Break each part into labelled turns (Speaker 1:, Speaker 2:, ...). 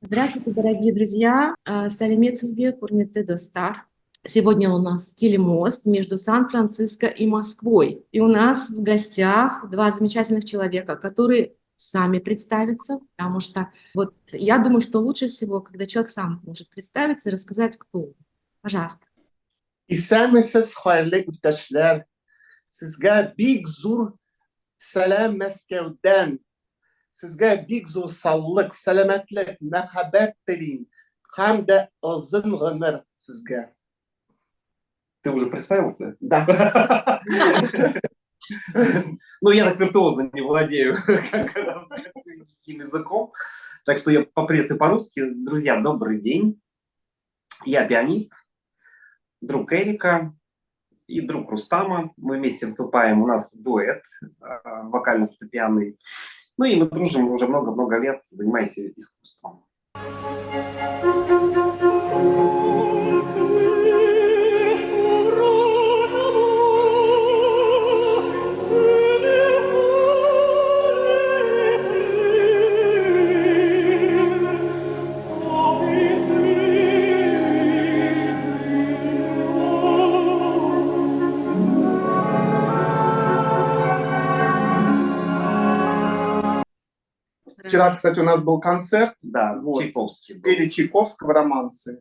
Speaker 1: Здравствуйте, дорогие друзья! Салимет Сизбе, Курмете Достар. Сегодня у нас телемост между Сан-Франциско и Москвой. И у нас в гостях два замечательных человека, которые сами представятся, потому что вот я думаю, что лучше всего, когда человек сам может представиться и рассказать, кто он. Пожалуйста.
Speaker 2: İstemsiz hayırlı yurttaşlar, sizge big zur selam Moskov'dan, sizge big zur sağlık, selametlik, muhabbet dileyim, hem de uzun ömür sizge.
Speaker 3: Ты уже представился?
Speaker 2: Да.
Speaker 3: Ну, я так виртуозно не владею казахским языком, так что я поприветствую по-русски. Друзья, добрый день. Я пианист, друг Эрика и друг Рустама. Мы вместе выступаем, у нас дуэт вокально-фортепианный. Ну и мы дружим уже много-много лет, занимаясь искусством.
Speaker 2: Вчера, кстати, у нас был концерт.
Speaker 3: Да,
Speaker 2: вот,
Speaker 3: Чайковский был.
Speaker 2: Пели Чайковского романсы.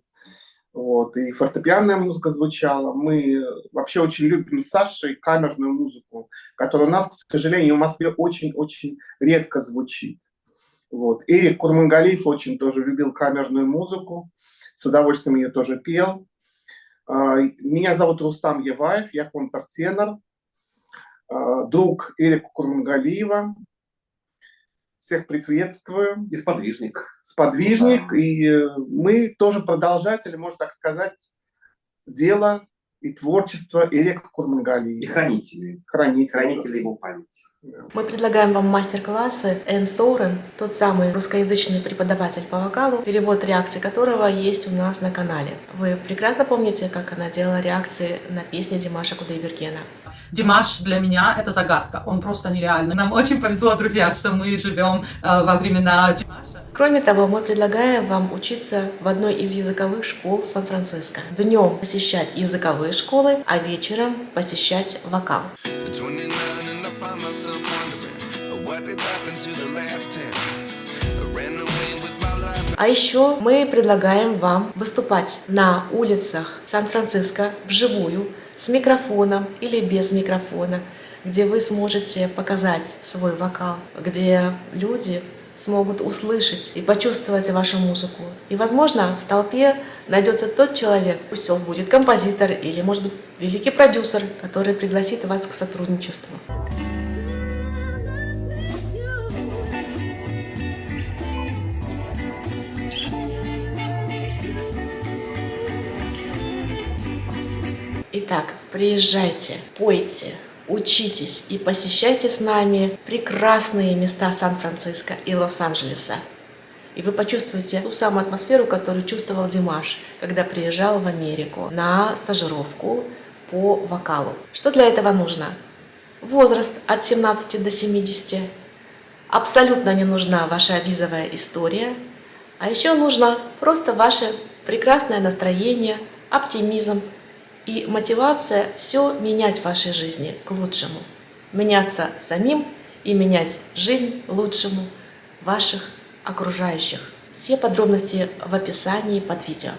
Speaker 2: Вот, и фортепианная музыка звучала. Мы вообще очень любим с Сашей камерную музыку, которая у нас, к сожалению, в Москве очень-очень редко звучит. Вот. Эрик Курмангалиев очень тоже любил камерную музыку, с удовольствием ее тоже пел. Меня зовут Рустам Еваев, я контртенор, друг Эрика Курмангалиева. Всех приветствую.
Speaker 3: И сподвижник.
Speaker 2: Сподвижник. Да. И мы тоже продолжатели, можно так сказать, дела и творчества Эрика Курмангалиева.
Speaker 3: И хранители. Хранители его памяти.
Speaker 1: Мы предлагаем вам мастер-классы Энн Соурен, тот самый русскоязычный преподаватель по вокалу, перевод реакций которого есть у нас на канале. Вы прекрасно помните, как она делала реакции на песни Димаша Кудайбергена.
Speaker 4: Димаш для меня это загадка, он просто нереальный. Нам очень повезло, друзья, что мы живем во времена Димаша.
Speaker 1: Кроме того, мы предлагаем вам учиться в одной из языковых школ Сан-Франциско. Днем посещать языковые школы, а вечером посещать вокал. А еще мы предлагаем вам выступать на улицах Сан-Франциско вживую, с микрофоном или без микрофона, где вы сможете показать свой вокал, где люди смогут услышать и почувствовать вашу музыку. И, возможно, в толпе найдется тот человек, пусть он будет композитор или, может быть, великий продюсер, который пригласит вас к сотрудничеству. Итак, приезжайте, пойте, учитесь и посещайте с нами прекрасные места Сан-Франциско и Лос-Анджелеса. И вы почувствуете ту самую атмосферу, которую чувствовал Димаш, когда приезжал в Америку на стажировку по вокалу. Что для этого нужно? Возраст от 17 до 70. Абсолютно не нужна ваша визовая история. А еще нужно просто ваше прекрасное настроение, оптимизм, и мотивация все менять в вашей жизни к лучшему. Меняться самим и менять жизнь лучшему ваших окружающих. Все подробности в описании под видео.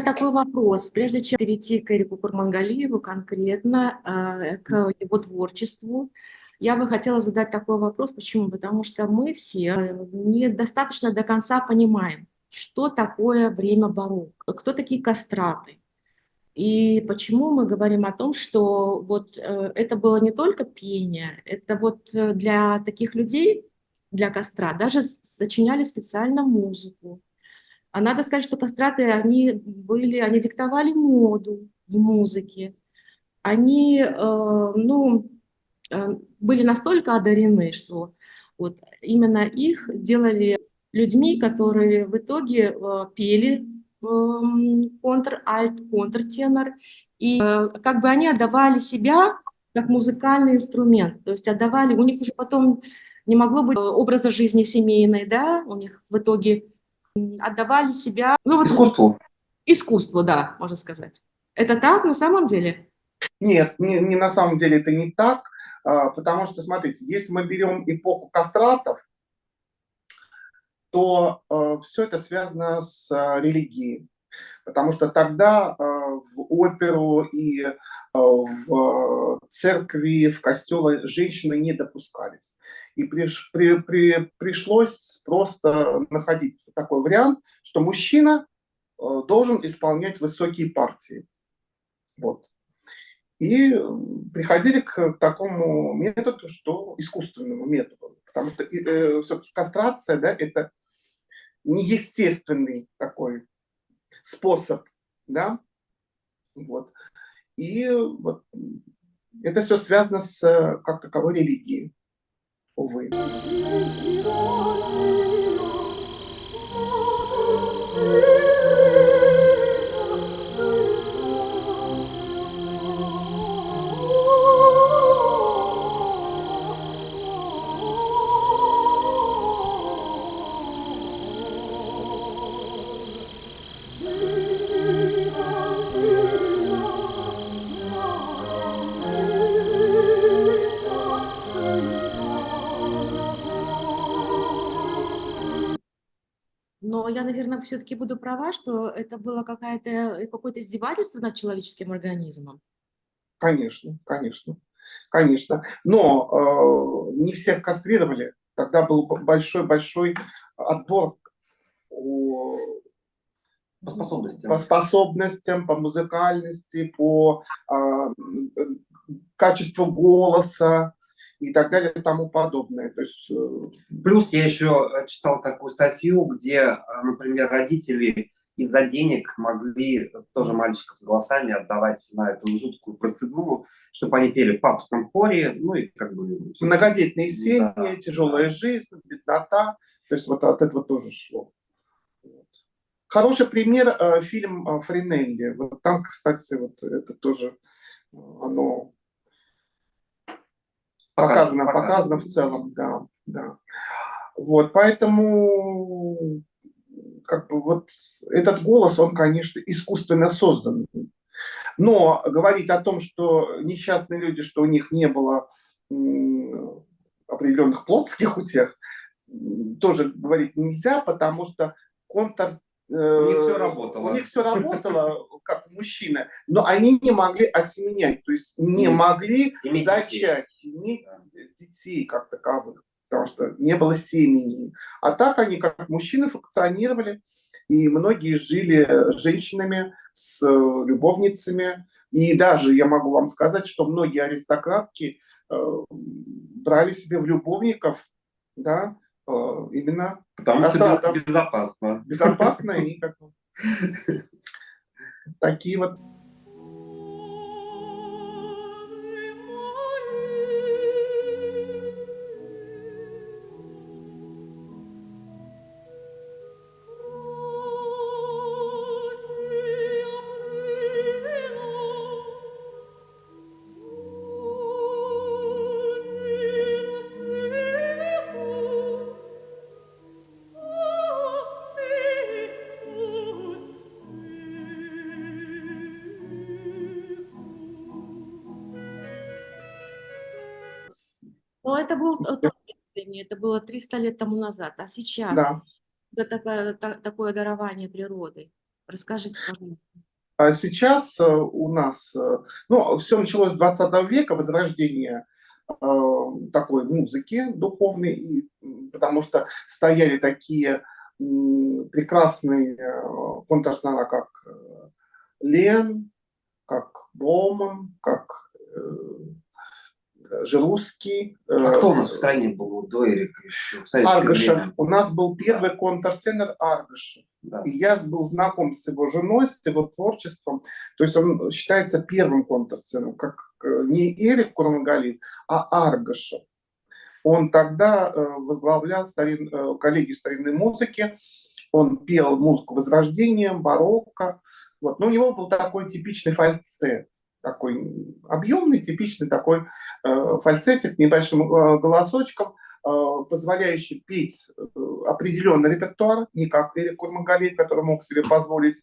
Speaker 1: такой вопрос. Прежде чем перейти к Эрику Курмангалиеву конкретно, к его творчеству, я бы хотела задать такой вопрос. Почему? Потому что мы все недостаточно до конца понимаем, что такое время барокко, кто такие кастраты. И почему мы говорим о том, что вот это было не только пение, это вот для таких людей, для костра, даже сочиняли специально музыку. А надо сказать, что кастраты, они диктовали моду в музыке. Они, ну, были настолько одарены, что вот именно их делали людьми, которые в итоге пели контр-альт, контртенор, и как бы они отдавали себя как музыкальный инструмент, то есть отдавали, у них уже потом не могло быть образа жизни семейной, да, у них в итоге отдавали себя, ну вот
Speaker 3: Искусству.
Speaker 1: искусству, да, можно сказать. Это так на самом деле?
Speaker 2: Нет, не на самом деле это не так, потому что, смотрите, если мы берем эпоху кастратов, то все это связано с религией. Потому что тогда в оперу и в церкви, в костелы женщины не допускались. И пришлось просто находить такой вариант, что мужчина должен исполнять высокие партии. Вот. И приходили к такому методу, что искусственному методу. Потому что все-таки кастрация, да, это неестественный такой способ, да, вот. И вот это все связано с как таковой религией, увы.
Speaker 1: Но я, наверное, все-таки буду права, что это было какое-то издевательство над человеческим организмом.
Speaker 2: Конечно, конечно, конечно. Но не всех кастрировали. Тогда был большой-большой отбор
Speaker 3: По способностям.
Speaker 2: по способностям, по музыкальности, по качеству голоса и так далее и тому подобное. То есть,
Speaker 3: Плюс я еще читал такую статью, где, например, родители из-за денег могли тоже мальчиков с голосами отдавать на эту жуткую процедуру, чтобы они пели в папском хоре, ну и как бы...
Speaker 2: многодетные семьи,
Speaker 3: Да.
Speaker 2: тяжелая жизнь, беднота. То есть вот от этого тоже шло. Хороший пример фильм Фринелли. Вот там, кстати, вот это тоже оно показано в целом, да, да. Вот, поэтому как бы вот этот голос, он, конечно, искусственно создан. Но говорить о том, что несчастные люди, что у них не было определенных плотских утех, тоже говорить нельзя, потому что контр
Speaker 3: У них все работало.
Speaker 2: У них все работало, как у мужчины, но они не могли осеменять, то есть не могли
Speaker 3: иметь
Speaker 2: зачать, иметь детей как таковых, потому что не было семени. А так они, как мужчины, функционировали, и многие жили с женщинами, с любовницами. И даже я могу вам сказать, что многие аристократки брали себе в любовников, да, именно
Speaker 3: Потому что
Speaker 2: касатов.
Speaker 3: безопасно.
Speaker 2: Безопасно и как такие вот.
Speaker 1: Но это был тот времени, это было 300 лет тому назад. А сейчас
Speaker 2: Да.
Speaker 1: такое дарование природы. Расскажите, пожалуйста.
Speaker 2: А сейчас у нас, ну, все началось с 20 века, возрождение такой музыки духовной, потому что стояли такие прекрасные контртенора, как Лен, как Боуман, как Жирусский.
Speaker 3: А кто у нас в стране был до Эрика еще? В советское
Speaker 2: Аргашев.
Speaker 3: время?
Speaker 2: У нас был первый контртенор Аргашев.
Speaker 3: Да.
Speaker 2: И я был знаком с его женой, с его творчеством. То есть он считается первым контртенором, как не Эрик Курмангалиев, а Аргашев. Он тогда возглавлял коллегию старинной музыки. Он пел музыку Возрождения, барокко. Вот. Но у него был такой типичный фальцет. Такой объемный, типичный такой фальцетик, небольшим голосочком, позволяющий петь определенный репертуар, не как Эрик Курмангалиев, который мог себе позволить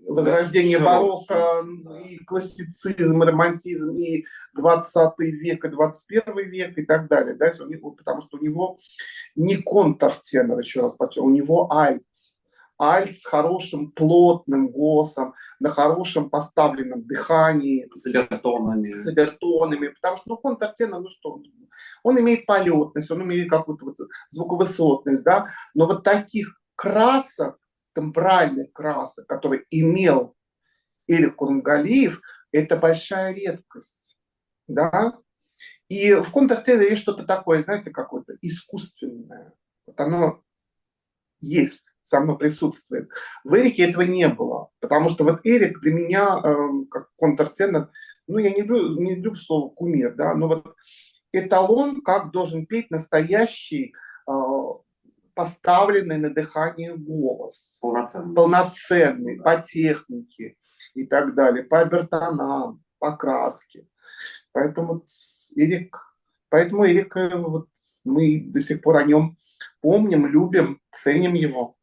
Speaker 2: возрождение барокко, и классицизм, и романтизм, и 20 век, и 21 век, и так далее. Да? Потому что у него не контртенор, еще раз подчеркну, у него альт. Альт с хорошим плотным голосом, на хорошем поставленном дыхании.
Speaker 3: С обертонами.
Speaker 2: С обертонами. Потому что контртенор, ну что, он имеет полетность, он имеет какую-то вот звуковысотность, да, но вот таких красок, тембральных красок, которые имел Эрик Курмангалиев, это большая редкость, да. И в контртеноре есть что-то такое, знаете, какое-то искусственное. Вот оно есть, со мной присутствует. В Эрике этого не было, потому что вот Эрик для меня, как контртенор, ну, я не люблю слово кумир, да, но вот эталон, как должен петь настоящий, поставленный на дыхание голос. Полноценный, по технике и так далее, по обертонам, по краске. Поэтому Эрик, вот, мы до сих пор о нем помним, любим, ценим его.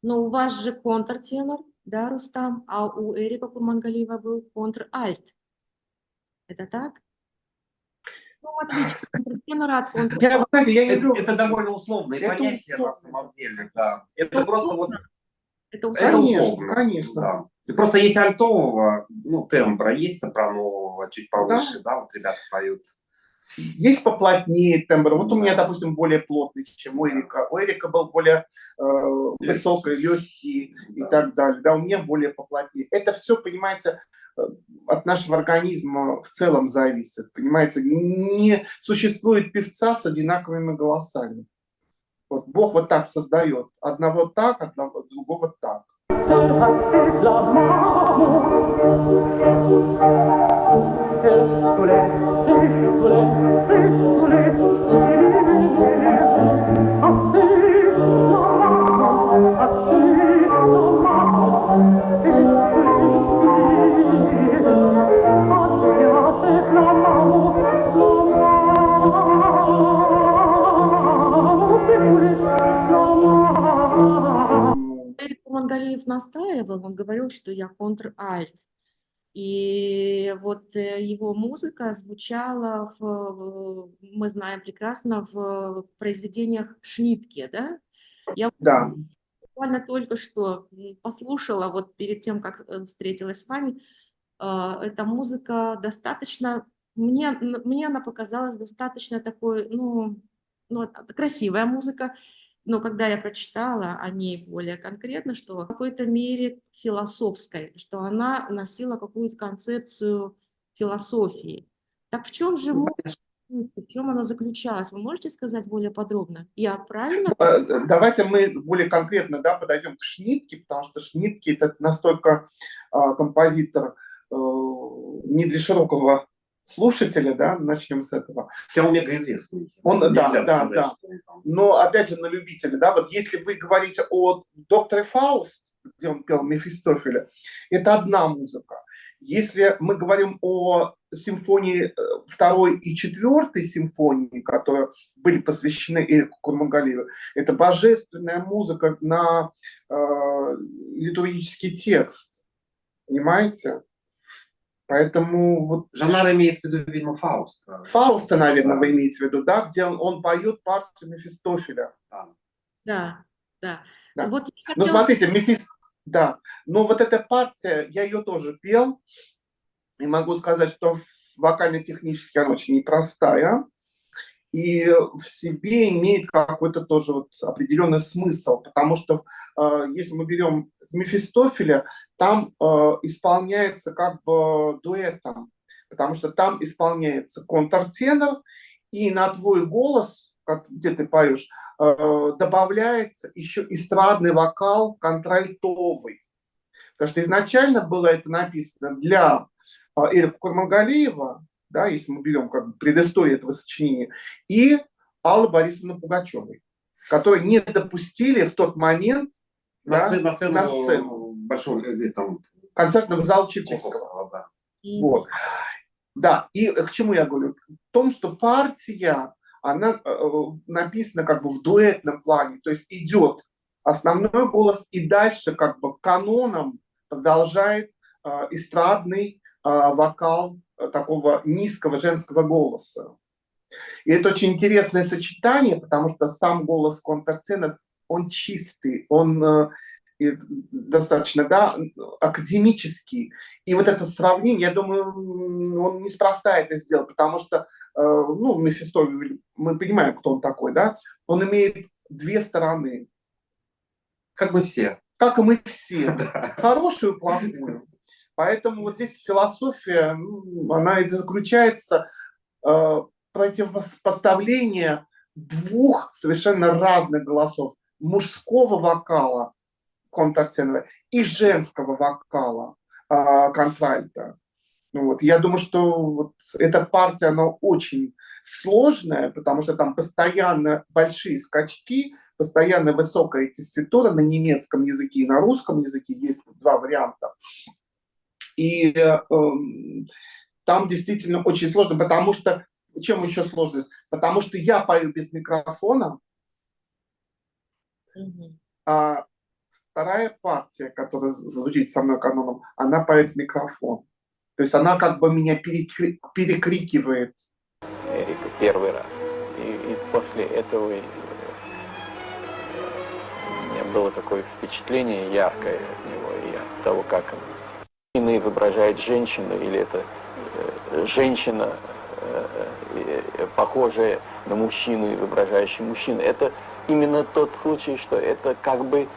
Speaker 5: Но у вас же контртенор, да, Рустам, а у Эрика Курмангалиева был контр-альт. Это так? Ну, отлично. Контртенора от контр-альта.
Speaker 3: Это довольно условное понятие на самом деле, да. Это просто вот...
Speaker 5: Это
Speaker 3: условно.
Speaker 2: Конечно.
Speaker 3: Да. И просто есть альтового, ну, тембра, есть сопранового, чуть повыше, да, вот ребята поют.
Speaker 2: Есть поплотнее тембр. Вот у меня, допустим, более плотный, чем у Эрика. У Эрика был более высокий, легкий и так далее. Да, у меня более поплотнее. Это все, понимаете, от нашего организма в целом зависит. Понимаете, не существует певца с одинаковыми голосами. Вот Бог вот так создает. Одного так, одного другого так.
Speaker 5: Эрик Курмангалиев настаивал, он говорил, что я контр-альт. И вот его музыка звучала, мы знаем прекрасно, в произведениях Шнитке, да? Я буквально только что послушала, вот перед тем, как встретилась с вами, эта музыка достаточно, мне она показалась достаточно такой, красивая музыка, но когда я прочитала о ней более конкретно, что в какой-то мере философской, что она носила какую-то концепцию философии. Так в чем же музыка, в чем она заключалась? Вы можете сказать более подробно? Я правильно?
Speaker 2: Давайте мы более конкретно, да, подойдем к Шнитке, потому что Шнитке это настолько композитор не для широкого слушателя, да, начнем с этого.
Speaker 3: Хотя он мега известный.
Speaker 2: Он, да. Но опять же на любителя, да, вот если вы говорите о докторе Фауст, где он пел Мефистофеля, это одна музыка. Если мы говорим о симфонии второй и четвертой симфонии, которые были посвящены Эрику Курмангалиеву, это божественная музыка на литургический текст. Понимаете? Поэтому вот...
Speaker 3: Жанар имеет в виду, видимо, Фауста.
Speaker 2: Фауста, наверное, вы имеете в виду, да? Где он поет партию Мефистофеля.
Speaker 5: Да, да.
Speaker 2: Да.
Speaker 5: Вот я
Speaker 2: Ну,
Speaker 5: хотела...
Speaker 2: смотрите, да. Но вот эта партия, я ее тоже пел. И могу сказать, что вокально-технически она очень непростая. И в себе имеет какой-то тоже вот определенный смысл. Потому что если мы берем Мефистофеля, там исполняется как бы дуэтом. Потому что там исполняется контртенор, и на твой голос, где ты поешь, добавляется еще эстрадный вокал контральтовый. Потому что изначально было это написано для Эрика Курмангалиева, да, если мы берем как бы предысторию этого сочинения, и Аллы Борисовны Пугачевой, которые не допустили в тот момент на сцену
Speaker 3: большой там,
Speaker 2: концертного зала Чайковского.
Speaker 3: Да.
Speaker 2: Вот. Да, и к чему я говорю? В том, что партия, она написана как бы в дуэтном плане, то есть идет основной голос и дальше как бы каноном продолжает эстрадный вокал такого низкого женского голоса. И это очень интересное сочетание, потому что сам голос контртенора, он чистый, он достаточно, да, академический. И вот это сравнение, я думаю, он неспроста это сделал, потому что, ну, Мефистофель, мы понимаем, кто он такой, да, он имеет две стороны.
Speaker 3: Как мы все.
Speaker 2: Как и мы все. Хорошую и плохую. Поэтому вот здесь философия, она и заключается противопоставление двух совершенно разных голосов. Мужского вокала контртенора и женского вокала контральта. Вот. Я думаю, что вот эта партия, она очень сложная, потому что там постоянно большие скачки, постоянно высокая тесситура на немецком языке и на русском языке, есть два варианта. И там действительно очень сложно, потому что, чем еще сложность? Потому что я пою без микрофона, а вторая партия, которая звучит со мной каноном, она поет в микрофон. То есть она как бы меня перекрикивает.
Speaker 6: Эрика первый раз. И после этого у меня было такое впечатление яркое от него и от того, как он изображает женщину, или это женщина, похожая на мужчину, изображающий мужчину. Это именно тот случай, что это как бы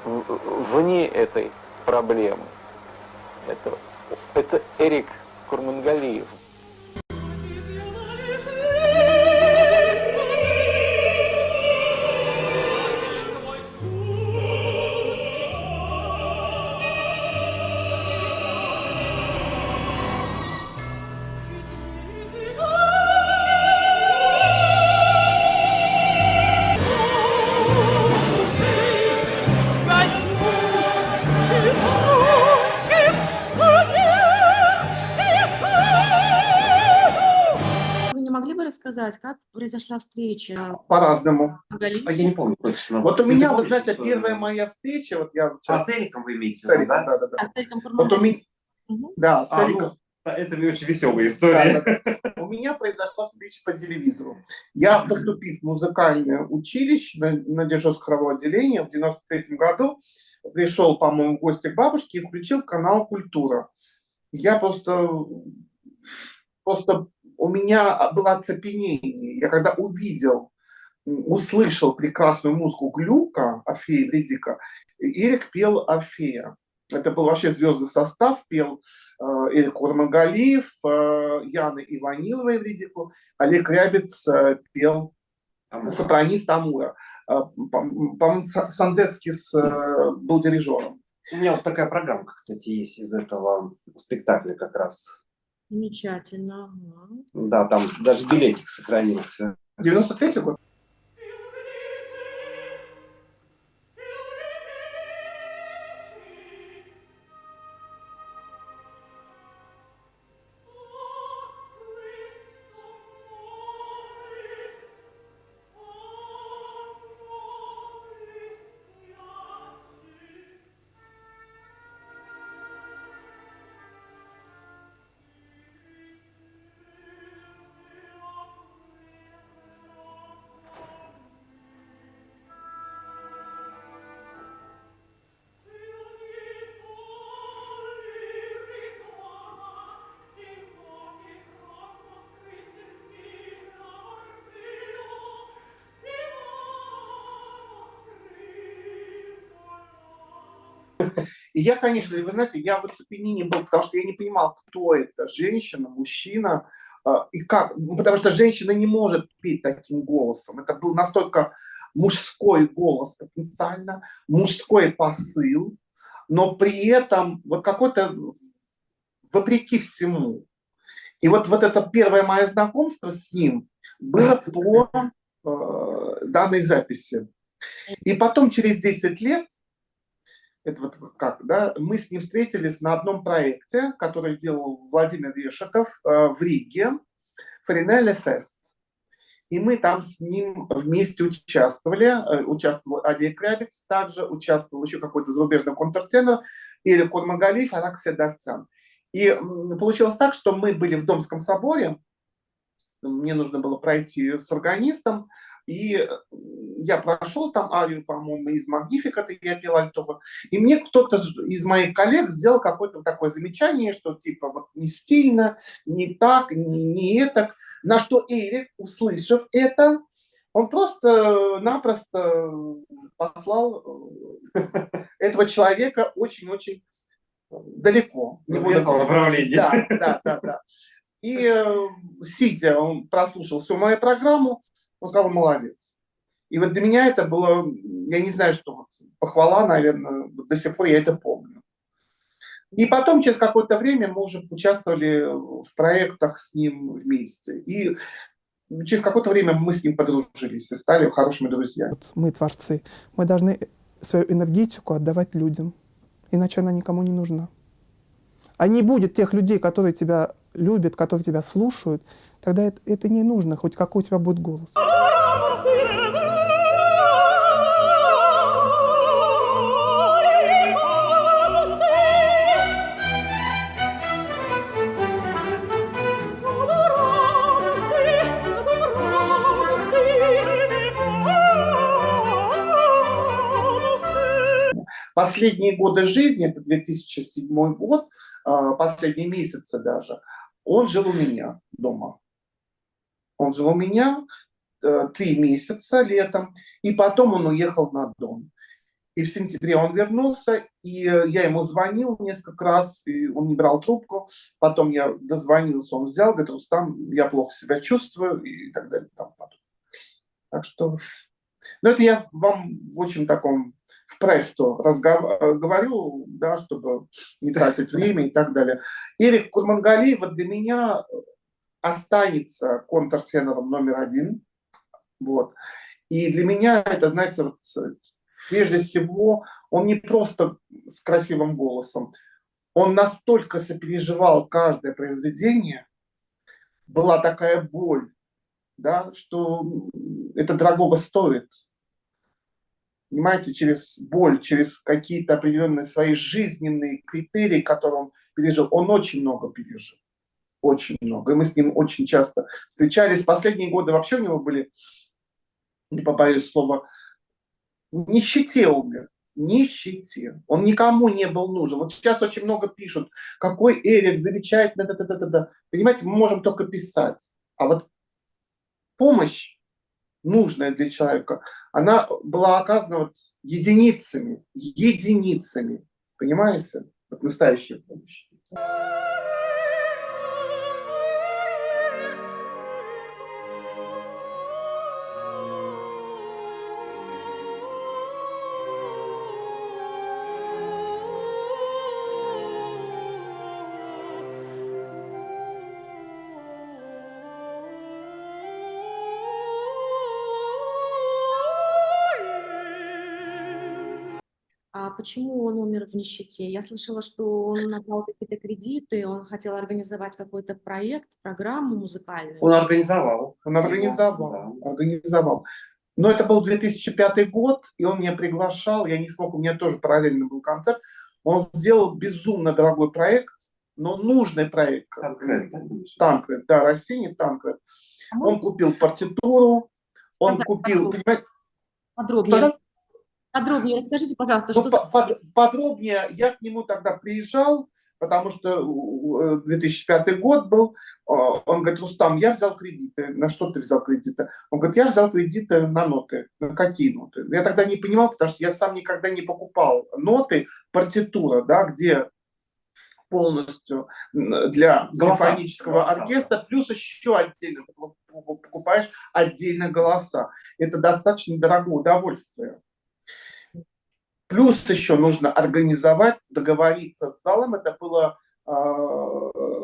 Speaker 6: вне этой проблемы. Это Эрик Курмангалиев.
Speaker 5: Рассказать, как произошла встреча?
Speaker 2: По-разному.
Speaker 3: Я не помню точно.
Speaker 2: Вот у меня, вы знаете, первая моя встреча, вот я...
Speaker 3: с Эриком вы имеете
Speaker 2: в виду, да? Да.
Speaker 5: С Эриком
Speaker 2: вот у меня... Да, с
Speaker 3: Эриком. Это очень веселая история.
Speaker 2: Да. У меня произошла встреча по телевизору. Я, поступив в музыкальное училище на дежурство хорового отделения в 93 году, пришел, по-моему, в гости к бабушке и включил канал «Культура». Я просто у меня было оцепенение. Я когда услышал прекрасную музыку Глюка, Орфея Эвридика, Эрик пел Орфея. Это был вообще звездный состав, пел Эрик Курмангалиев, Яна Иванилова Эвридику, Олег Рябец пел сопранист Амура. По-моему, Сандецкий был дирижером.
Speaker 3: У меня вот такая программка, кстати, есть из этого спектакля как раз.
Speaker 5: Замечательно.
Speaker 3: Да, там даже билетик сохранился.
Speaker 2: 93-й год? И я, конечно, вы знаете, я в оцепенении был, потому что я не понимал, кто это, женщина, мужчина, и как. Ну, потому что женщина не может петь таким голосом. Это был настолько мужской голос потенциально, мужской посыл, но при этом вот какой-то вопреки всему. И вот это первое мое знакомство с ним было по данной записи. И потом через 10 лет, это вот как, да, мы с ним встретились на одном проекте, который делал Владимир Решетов в Риге, Фаринелли Фест. И мы там с ним вместе участвовали. Участвовал Олег Рябец, также участвовал еще какой-то зарубежный контртенор, Ирик Курмангалиев, Араксия Давтян. И получилось так, что мы были в Домском соборе, мне нужно было пройти с органистом, и я прошел там арию, по-моему, из Магнификата, я пел альтово, и мне кто-то из моих коллег сделал какое-то такое замечание, что типа вот не стильно, не так, не это. На что Эрик, услышав это, он просто-напросто послал этого человека очень-очень далеко.
Speaker 3: В известном направлении.
Speaker 2: Да. И сидя, он прослушал всю мою программу, он сказал, молодец. И вот для меня это было, я не знаю, что вот, похвала, наверное, до сих пор я это помню. И потом, через какое-то время, мы уже участвовали в проектах с ним вместе. И через какое-то время мы с ним подружились и стали хорошими друзьями.
Speaker 7: Мы творцы. Мы должны свою энергетику отдавать людям, иначе она никому не нужна. А не будет тех людей, которые тебя любят, которые тебя слушают, тогда это не нужно, хоть какой у тебя будет голос.
Speaker 2: Последние годы жизни, это 2007 год, последние месяцы даже, он жил у меня дома. Он жил у меня 3 месяца летом, и потом он уехал на Дон. И в сентябре он вернулся, и я ему звонил несколько раз, и он не брал трубку. Потом я дозвонился, он взял, говорит, Рустам, я плохо себя чувствую, и так далее. Так что, ну это я вам в очень таком в престо говорю, да, чтобы не тратить время и так далее. Эрик Курмангалиев вот для меня останется контртенором номер 1. Вот. И для меня это, знаете, вот, прежде всего, он не просто с красивым голосом, он настолько сопереживал каждое произведение, была такая боль, да, что это дорогого стоит. Понимаете, через боль, через какие-то определенные свои жизненные критерии, которые он пережил, он очень много пережил. Очень много. И мы с ним очень часто встречались. Последние годы вообще у него были, не побоюсь слова, нищете умер. Нищете. Он никому не был нужен. Вот сейчас очень много пишут, какой Эрик замечательный. Понимаете, мы можем только писать. А вот помощь, нужная для человека, она была оказана вот единицами. Понимаете? Вот настоящая помощь.
Speaker 5: А почему он умер в нищете? Я слышала, что он набрал какие-то кредиты, он хотел организовать какой-то проект, программу музыкальную.
Speaker 3: Он организовал.
Speaker 2: Он организовал. Но это был 2005 год, и он меня приглашал, я не смог, у меня тоже параллельно был концерт. Он сделал безумно дорогой проект, но нужный проект. Танкред, да, Россини Танкред. Он купил партитуру, он купил, понимаете,
Speaker 5: подробнее. Подробнее расскажите, пожалуйста, что
Speaker 2: подробнее. Я к нему тогда приезжал, потому что 2005 год был. Он говорит: Рустам, я взял кредиты. На что ты взял кредиты? Он говорит: я взял кредиты на ноты. На какие ноты? Я тогда не понимал, потому что я сам никогда не покупал ноты, партитура, да, где полностью для симфонического оркестра, плюс еще отдельно покупаешь отдельно голоса. Это достаточно дорогое удовольствие. Плюс еще нужно организовать, договориться с залом. Это было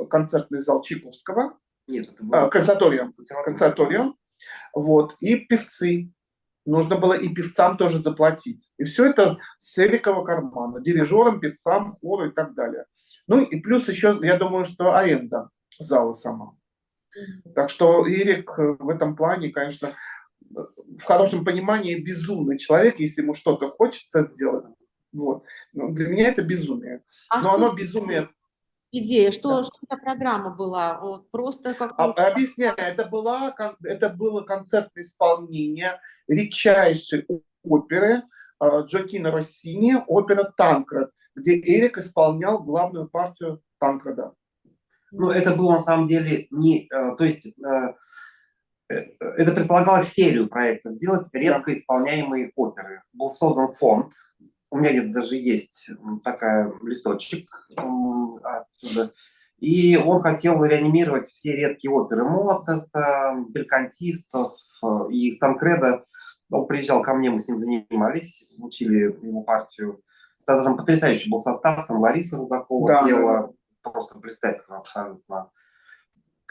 Speaker 2: концертный зал Чайковского,
Speaker 3: Нет, это было
Speaker 2: консерваториум. Вот, и певцы. Нужно было и певцам тоже заплатить. И все это с Эрикова кармана. Дирижерам, певцам, хору и так далее. Ну и плюс еще, я думаю, что аренда зала сама. Так что Эрик в этом плане, конечно, в хорошем понимании безумный человек, если ему что-то хочется сделать. Вот. Но для меня это безумие. Но оно безумие.
Speaker 5: Идея, что за программа была? Вот просто
Speaker 2: Объясняю, это было концертное исполнение редчайшей оперы Джоаккино Россини, опера «Танкред», где Эрик исполнял главную партию Танкреда.
Speaker 3: Ну, это было на самом деле не... То есть это предполагалось серию проектов сделать, редко исполняемые оперы. Был создан фонд. У меня где-то даже есть такой листочек отсюда. И он хотел реанимировать все редкие оперы Моцарта, белькантистов и из Танкреда. Он приезжал ко мне, мы с ним занимались, учили его партию. Тогда там потрясающий был состав, там Лариса Рудакова пела, просто блистательно абсолютно.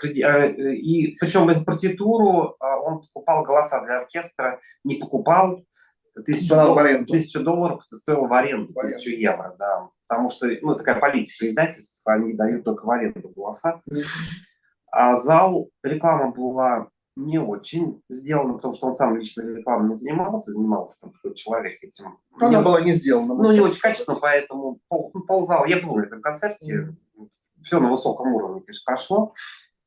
Speaker 3: И причем эту партитуру он покупал голоса для оркестра, не покупал. $1000 это стоило в аренду, 1000 евро, да. Потому что, такая политика издательств, они дают только в аренду голоса. А зал, реклама была не очень сделана, потому что он сам лично рекламой не занимался там какой-то человек этим.
Speaker 2: Она была не сделана.
Speaker 3: Не очень качественно, поэтому ползала. Я был на этом концерте, все на высоком уровне, конечно, прошло.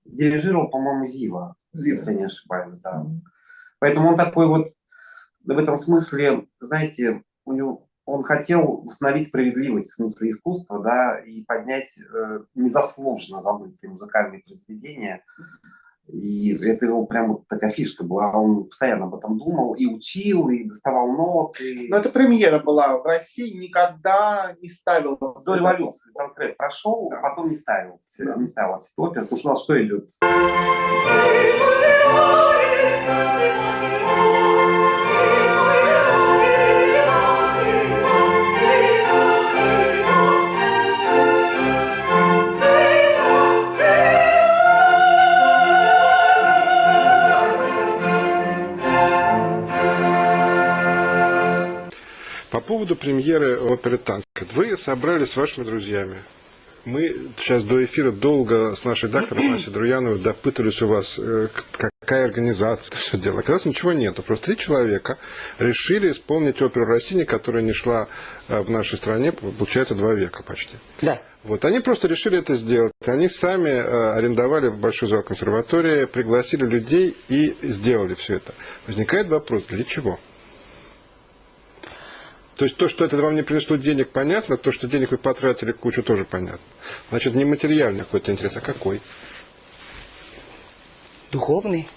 Speaker 3: Дирижировал, по-моему, Зива, если я не ошибаюсь, да. Поэтому он такой вот, в этом смысле, знаете, он хотел восстановить справедливость в смысле искусства, да, и поднять незаслуженно забытые музыкальные произведения. И это его прям вот такая фишка была. Он постоянно об этом думал и учил, и доставал ноты.
Speaker 2: Но это премьера была. В России никогда не ставил.
Speaker 3: До революции конкретно прошел, а потом не ставил. Не ставилась эта опера, потому что у нас что идет?
Speaker 8: По поводу премьеры оперы «Танкред». Вы собрались с вашими друзьями. Мы сейчас до эфира долго с нашей редактором Асей Друяновой допытывались у вас, какая организация, все дело. Оказывается, ничего нету. Просто 3 человека решили исполнить оперу Россини, которая не шла в нашей стране, получается, 2 века почти.
Speaker 9: Да.
Speaker 8: Вот, они просто решили это сделать. Они сами арендовали большой зал консерватории, пригласили людей и сделали все это. Возникает вопрос, для чего? То есть то, что это вам не принесло денег, понятно, то, что денег вы потратили кучу, тоже понятно. Значит, не материальный какой-то интерес, а какой?
Speaker 9: Духовный.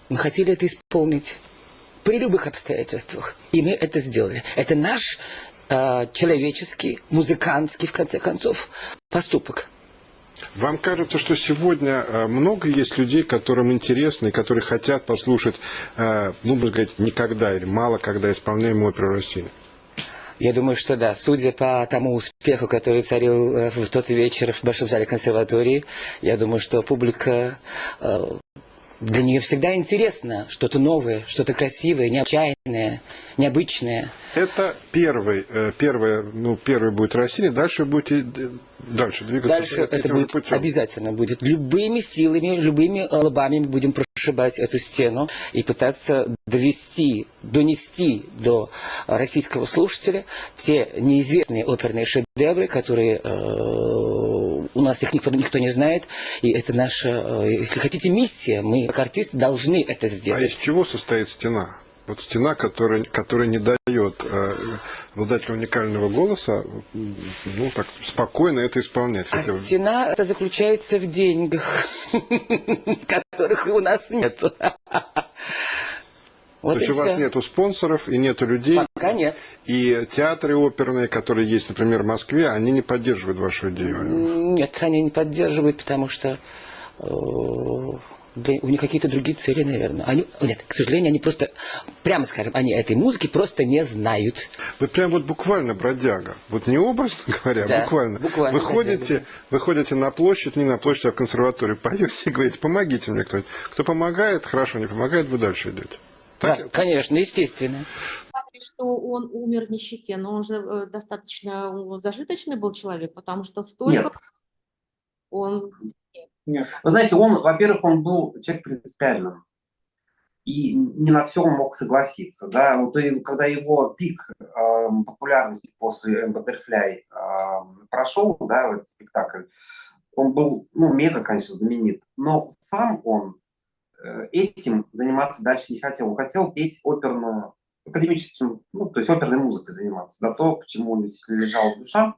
Speaker 9: Мы хотели это исполнить при любых обстоятельствах. И мы это сделали. Это наш человеческий, музыкантский, в конце концов, поступок.
Speaker 8: Вам кажется, что сегодня много есть людей, которым интересно и которые хотят послушать, можно сказать, никогда или мало когда исполняемую оперу Россини?
Speaker 9: Я думаю, что да. Судя по тому успеху, который царил в тот вечер в Большом зале консерватории, я думаю, что публика, для нее всегда интересно что-то новое, что-то красивое, необычайное, необычное.
Speaker 8: Это первый будет Россини, дальше будете дальше двигаться.
Speaker 9: Дальше это будет путем. Обязательно будет. Любыми силами, любыми лбами мы будем прошибать эту стену и пытаться донести до российского слушателя те неизвестные оперные шедевры, которые у нас их никто не знает. И это наша, если хотите, миссия. Мы, как артисты, должны это сделать.
Speaker 8: А из чего состоит стена? Вот стена, которая не дает обладателю уникального голоса, ну, так спокойно это исполнять.
Speaker 9: А стена это заключается в деньгах, которых у нас нет.
Speaker 8: То есть у вас нету спонсоров и нету людей.
Speaker 9: Пока нет.
Speaker 8: И театры оперные, которые есть, например, в Москве, они не поддерживают вашу идею?
Speaker 9: Нет, они не поддерживают, потому что у них какие-то другие цели, наверное. Нет, к сожалению, они просто, прямо скажем, они этой музыки просто не знают.
Speaker 8: Вы прям вот буквально бродяга. Вот не образно говоря,
Speaker 9: Да,
Speaker 8: буквально. Вы ходите на площадь, не на площадь, а в консерваторию, поете и говорите, помогите мне кто-нибудь. Кто помогает, хорошо, не помогает, вы дальше идете.
Speaker 9: Да, конечно, естественно.
Speaker 5: Что он умер в нищете, но он же достаточно зажиточный был человек, потому что столько
Speaker 3: Нет.
Speaker 5: он...
Speaker 2: Нет.
Speaker 3: Вы знаете, во-первых, он был человек принципиальным. И не на все он мог согласиться. Да? Вот и когда его пик популярности после Butterfly прошел, да, этот спектакль, он был, мега, конечно, знаменит. Но сам он этим заниматься дальше не хотел. Он хотел петь оперную, академическим, то есть оперной музыкой заниматься. Да, то, к чему у него действительно лежала душа.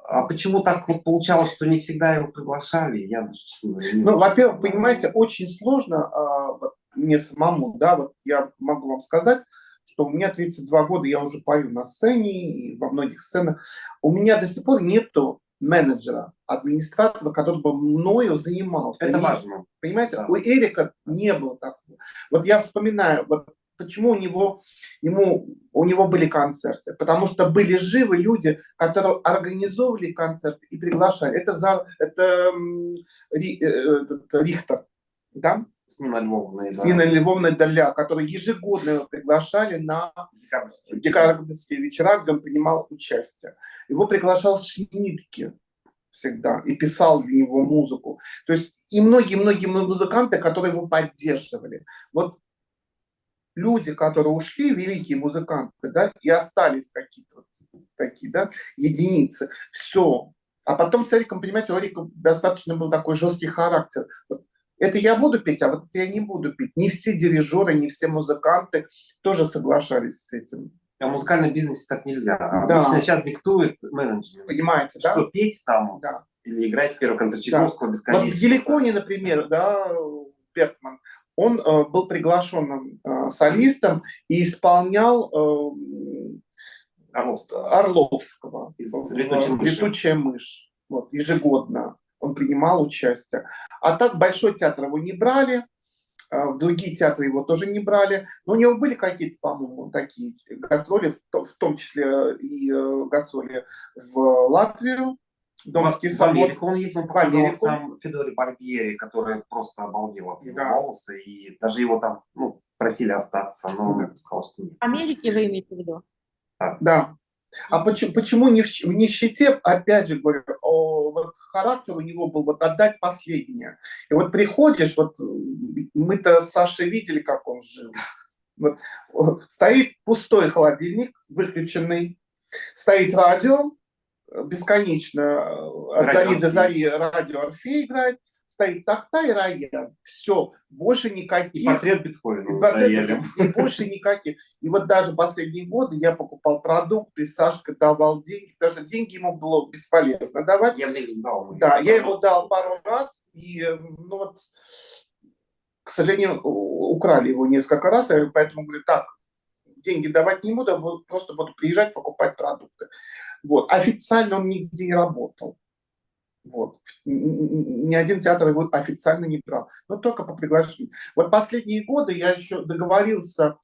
Speaker 3: А почему так вот получалось, что не всегда его приглашали, я даже, честно говоря, не
Speaker 2: Ну, во-первых, понимаете, очень сложно мне самому, да, вот я могу вам сказать, что у меня 32 года, я уже пою на сцене и во многих сценах. У меня до сих пор нету менеджера, администратора, который бы мною занимался.
Speaker 3: Это важно.
Speaker 2: Понимаете,
Speaker 3: Да.
Speaker 2: у Эрика не было такого. Вот я вспоминаю, вот почему у него были концерты. Потому что были живы люди, которые организовывали концерты и приглашали. Это Рихтер, да?
Speaker 3: С Ниной Львовной.
Speaker 2: С Ниной Львовной Даля, которые ежегодно его приглашали на декабрьские вечера, где он принимал участие. Его приглашал Шнитке всегда и писал для него музыку. То есть и многие-многие музыканты, которые его поддерживали. Вот люди, которые ушли, великие музыканты, да, и остались какие-то вот такие, да, единицы. Все. А потом с Эриком, понимаете, у Эрика достаточно был такой жесткий характер. Вот это я буду петь, а вот это я не буду петь. Не все дирижеры, не все музыканты тоже соглашались с этим.
Speaker 3: А в музыкальном бизнесе так нельзя.
Speaker 2: Да.
Speaker 3: Обычно сейчас диктует менеджмент.
Speaker 2: Понимаете, да?
Speaker 3: Что петь там,
Speaker 2: Да.
Speaker 3: или играть первый концерт Чайковского бесконечно.
Speaker 2: Вот в Геликоне, например, да, Бертман, он был приглашенным солистом и исполнял Орловского
Speaker 3: Из
Speaker 2: «Летучая мышь». Вот, ежегодно он принимал участие. А так Большой театр его не брали, в другие театры его тоже не брали. Но у него были какие-то, по-моему, такие гастроли, в том числе и гастроли в Латвию, Домский
Speaker 3: в
Speaker 2: собор.
Speaker 3: Америку он ездил, он показал
Speaker 2: Америку.
Speaker 3: там Федоре Барбьери, которая просто обалдела от его голоса, и даже его там просили остаться, но он сказал, что нет.
Speaker 5: В Америке вы имеете в виду?
Speaker 2: Да. А почему не в нищете, опять же говорю, вот характер у него был вот отдать последнее. И вот приходишь, вот мы-то с Сашей видели, как он жил. Вот, стоит пустой холодильник, выключенный, стоит радио, бесконечно от зари до зари радио Орфей играет, стоит тахта и рояль. Все, больше никаких.
Speaker 3: И портрет Бетховена.
Speaker 2: И больше никаких. И вот даже последние годы я покупал продукты, и Сашка давал деньги, потому что деньги ему было бесполезно давать.
Speaker 3: Я мне дал.
Speaker 2: Да, я ему дал пару раз, и к сожалению, украли его несколько раз, и поэтому говорю, так, деньги давать не буду, просто буду приезжать, покупать продукты. Вот. Официально он нигде не работал. Вот. Ни один театр его официально не брал, но только по приглашению. Вот последние годы я еще договорился,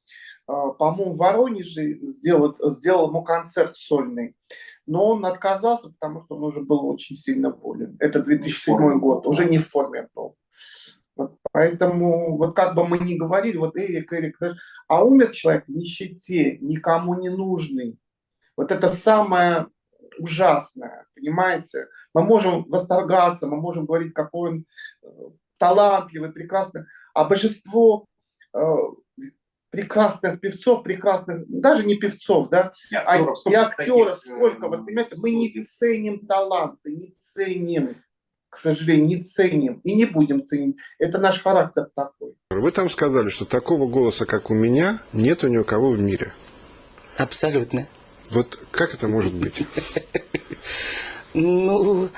Speaker 2: по-моему, в Воронеже сделал ему концерт сольный, но он отказался, потому что он уже был очень сильно болен. Это 2007 год, уже не в форме был. Вот, поэтому, вот как бы мы ни говорили, вот Эрик, а умер человек в нищете, никому не нужный. Вот это самое ужасное, понимаете? Мы можем восторгаться, мы можем говорить, какой он талантливый, прекрасный, а божество прекрасных певцов, прекрасных, даже не певцов, да, и актеров сколько, вот понимаете, мы не ценим таланты, не ценим. к сожалению, не ценим и не будем ценить. Это наш характер такой.
Speaker 8: Вы там сказали, что такого голоса, как у меня, нету ни у кого в мире.
Speaker 9: Абсолютно.
Speaker 8: Вот как это может быть?
Speaker 9: Ну,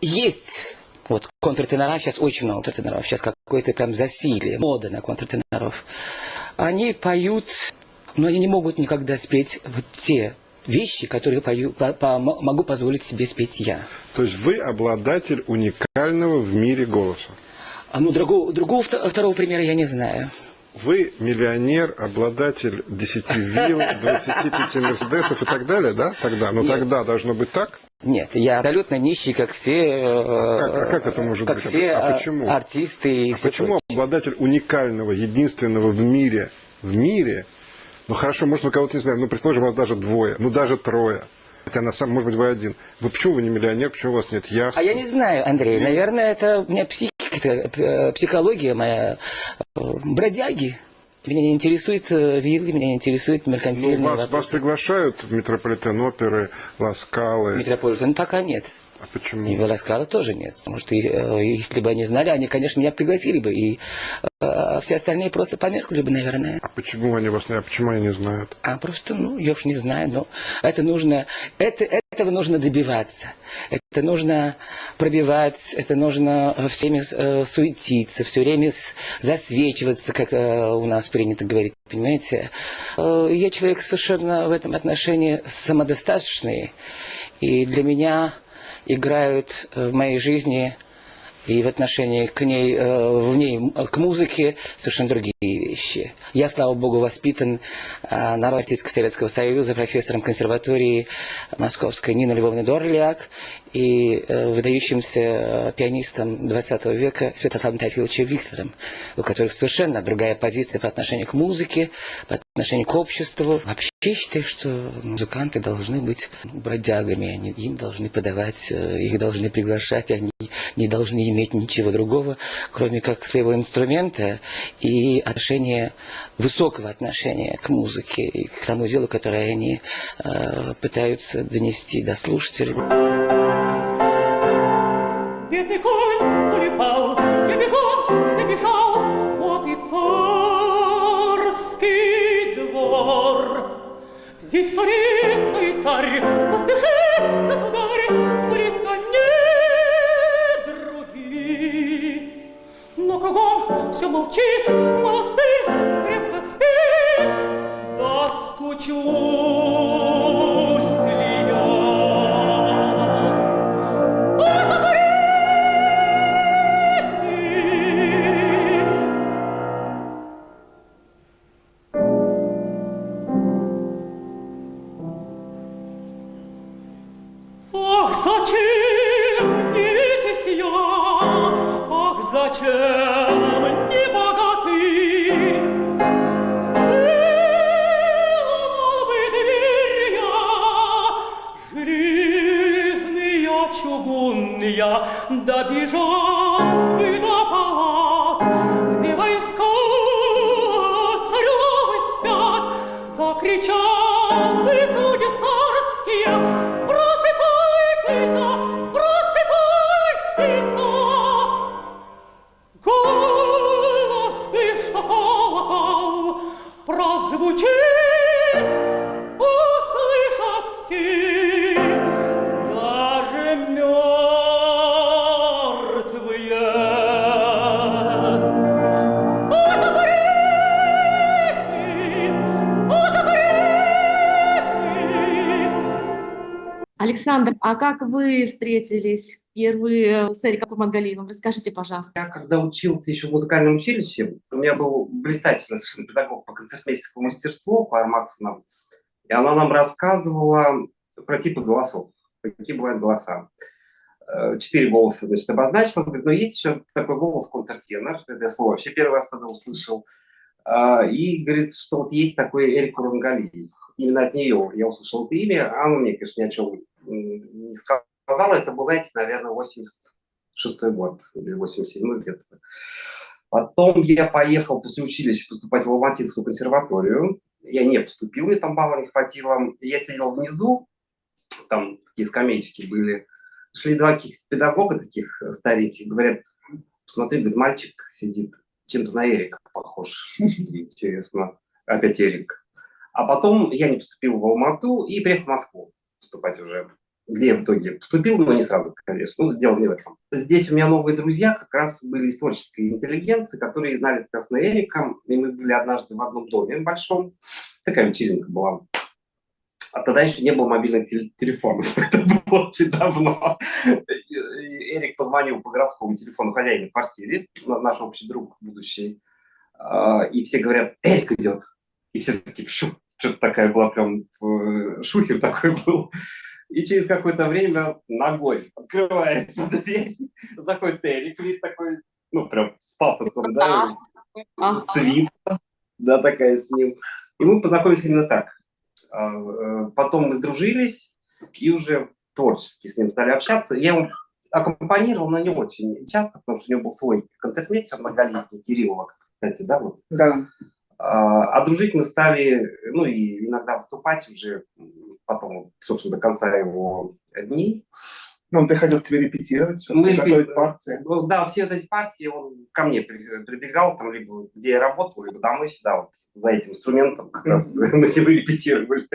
Speaker 9: есть. Вот контртенора, сейчас очень много контртеноров, сейчас какое-то прям засилие, мода на контртеноров. Они поют, но они не могут никогда спеть вот те вещи, которые могу позволить себе спеть я.
Speaker 8: То есть вы обладатель уникального в мире голоса?
Speaker 9: Ну, другого второго примера я не знаю.
Speaker 8: Вы миллионер, обладатель 10 вилл, 25 мерседесов и так далее, да? Тогда, но тогда должно быть так?
Speaker 9: Нет, я абсолютно нищий, как все,
Speaker 8: как это может
Speaker 9: как
Speaker 8: быть?
Speaker 9: все
Speaker 8: почему?
Speaker 9: артисты. И все
Speaker 8: почему обладатель уникального, единственного в мире, ну хорошо, может мы кого-то не знаем, ну предположим, вас даже двое, ну даже трое, хотя на самом, может быть, вы один. Почему вы не миллионер, почему у вас нет яхты?
Speaker 9: А я не знаю, Андрей, наверное, это у меня психология моя, бродяги. Меня не интересует виллы, меня не интересует меркантильные вопросы.
Speaker 8: Вас приглашают в Метрополитен оперы, Ласкалы?
Speaker 9: Метрополитен пока нет.
Speaker 8: А почему?
Speaker 9: И в Ласкала тоже нет. Потому что если бы они знали, они, конечно, меня пригласили бы. И все остальные просто померкнули бы, наверное.
Speaker 8: А почему они вас не... А почему они не знают?
Speaker 9: А просто, я уж не знаю, но это нужно... Этого нужно добиваться. Это нужно пробивать, это нужно все время суетиться, все время засвечиваться, как у нас принято говорить, понимаете? Я человек совершенно в этом отношении самодостаточный. И для меня играют в моей жизни и в отношении к ней, к музыке совершенно другие вещи. Я, слава богу, воспитан на артистке Советского Союза, профессором консерватории Московской Ниной Львовной Дорляк и выдающимся пианистом 20 века Святославом Теофиловичем Виктором, у которых совершенно другая позиция по отношению к музыке, по отношению к обществу. Вообще считаю, что музыканты должны быть бродягами, им должны подавать, их должны приглашать, они не должны иметь ничего другого, кроме как своего инструмента и высокого отношения к музыке и к тому делу, которое они пытаются донести до слушателей.
Speaker 10: Бедный конь улепал, я бегом добежал, вот и царский двор. Здесь царица и царь, поспеши, государь, близко не други. Но кругом все молчит, монастырь крепко спит, достучусь ли я? Ах, зачем не видитесь я? Ах, зачем не богатый? Выломал бы дверь я, железный я, чугунный я, добежал бы до палат, где войска царевы спят, закричал бы слуги царские: просыпайтесь, просыпайтесь! Голос бы, что колокол прозвучит, услышат все, даже мертвые.
Speaker 5: Александр, а как вы встретились впервые с Эриком Курмангалиевым? Расскажите, пожалуйста.
Speaker 3: Я когда учился еще в музыкальном училище, у меня был блистательный совершенно педагог по концертмейстерскому мастерству, Клара Максона, и она нам рассказывала про типы голосов, какие бывают голоса. 4 голоса, значит, обозначила. Говорит, но есть еще такой голос контртенор, это я слово вообще первый раз тогда услышал. И говорит, что вот есть такой Эрик Курмангалиев. Именно от нее я услышал это имя. Она мне, конечно, ни о чем не сказала. Это был, знаете, наверное, 86-й год или 87-й где-то. Потом я поехал после училища поступать в Алматинскую консерваторию. Я не поступил, мне там баллов не хватило. Я сидел внизу, там такие скамеечки были, шли два каких-то педагога таких стареньких, говорят, посмотри, говорит, мальчик сидит, чем-то на Эрика похож. Интересно. Опять Эрик. А потом я не поступил в Алмату и приехал в Москву поступать уже. Где я в итоге поступил, но не сразу, конечно. Ну, дело не в этом. Здесь у меня новые друзья как раз были из творческой интеллигенции, которые знали как раз на Эрика. И мы были однажды в одном доме большом. Такая вечеринка была. А тогда еще не было мобильных телефонов. Это было очень давно. И Эрик позвонил по городскому телефону хозяину квартиры, наш общий друг будущий. И все говорят, Эрик идет. И все такие, что-то такая была прям, шухер такой был. И через какое-то время ногой открывается дверь, заходит Эрик, весь такой, ну, прям с пафосом, да, свита, да, такая с ним. И мы познакомились именно так. Потом мы сдружились и уже творчески с ним стали общаться. Я ему аккомпанировал, но не очень часто, потому что у него был свой концертмейстер многолетний, Кириллова, кстати, да, вот.
Speaker 2: Да.
Speaker 3: А дружить мы стали, ну, и иногда выступать уже потом, собственно, до конца его дней.
Speaker 2: Ну, он приходил к тебе репетировать, готовить партии.
Speaker 3: Да, все эти партии он ко мне прибегал, там, либо где я работал, либо домой сюда, вот, за этим инструментом как раз мы с ним репетировали.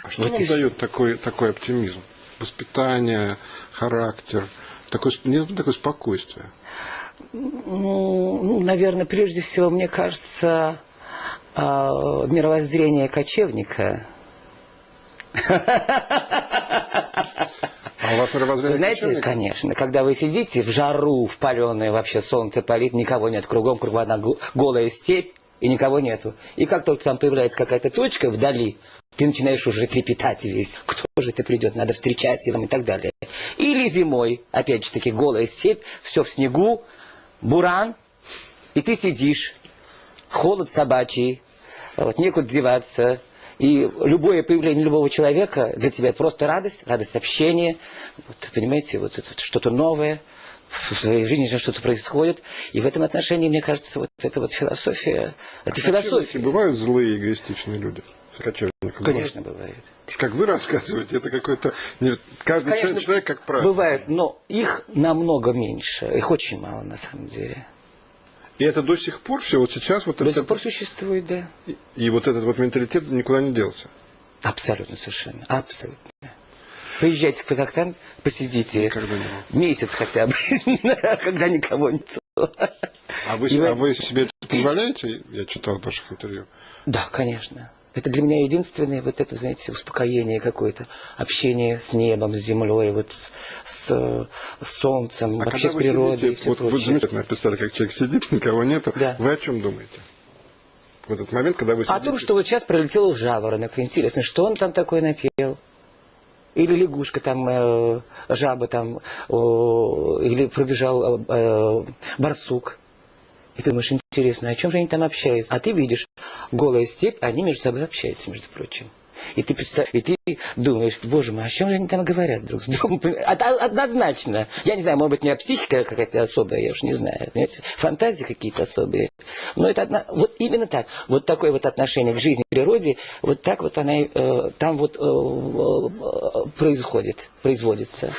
Speaker 8: А что вам дает такой оптимизм? Воспитание, характер, такое спокойствие?
Speaker 9: Ну, наверное, прежде всего, мне кажется, мировоззрение кочевника.
Speaker 8: А у вас мировоззрение
Speaker 9: Знаете,
Speaker 8: кочевника?
Speaker 9: конечно, когда вы сидите в жару, в паленое вообще солнце палит, никого нет кругом одна голая степь, и никого нету. И как только там появляется какая-то точка вдали, ты начинаешь уже трепетать весь. Кто же это придет, надо встречать его и так далее. Или зимой, опять же таки, голая степь, все в снегу, буран, и ты сидишь, холод собачий, вот, некуда деваться. И любое появление любого человека для тебя просто радость общения. Вот, понимаете, вот это что-то новое. В своей жизни что-то происходит. И в этом отношении, мне кажется, вот эта вот философия... Это философия.
Speaker 8: Бывают злые, эгоистичные люди?
Speaker 9: Конечно, бывает.
Speaker 8: Как вы рассказываете, это какой-то... Каждый
Speaker 9: Конечно,
Speaker 8: человек как правило.
Speaker 9: Бывает, но их намного меньше. Их очень мало, на самом деле.
Speaker 8: И это до сих пор все, вот сейчас вот
Speaker 9: до сих пор существует, да.
Speaker 8: И вот этот вот менталитет никуда не делся.
Speaker 9: Абсолютно совершенно. Абсолютно. Поезжайте в Казахстан, посидите месяц хотя бы, когда никого нет.
Speaker 8: А вы себе это позволяете? Я читал в ваших интервью.
Speaker 9: Да, конечно. Это для меня единственное, вот это, знаете, успокоение какое-то, общение с небом, с землей, вот с солнцем, вообще с природой.
Speaker 8: Сидите, вот вы замечательно описали, как человек сидит, никого нету. Да. Вы о чем думаете? В этот момент, когда вы сидите...
Speaker 9: О том, что вот сейчас пролетел жаворонок. Интересно, что он там такое напел? Или лягушка там, жаба там, или пробежал барсук. И ты думаешь, интересно, о чем же они там общаются? А ты видишь, голая степь, они между собой общаются, между прочим. И ты думаешь, боже мой, о чем же они там говорят друг с другом? Однозначно. Я не знаю, может быть, у меня психика какая-то особая, я уж не знаю. Понимаете? Фантазии какие-то особые. Но это вот именно так. Вот такое вот отношение к жизни, к природе, вот так вот она там вот производится.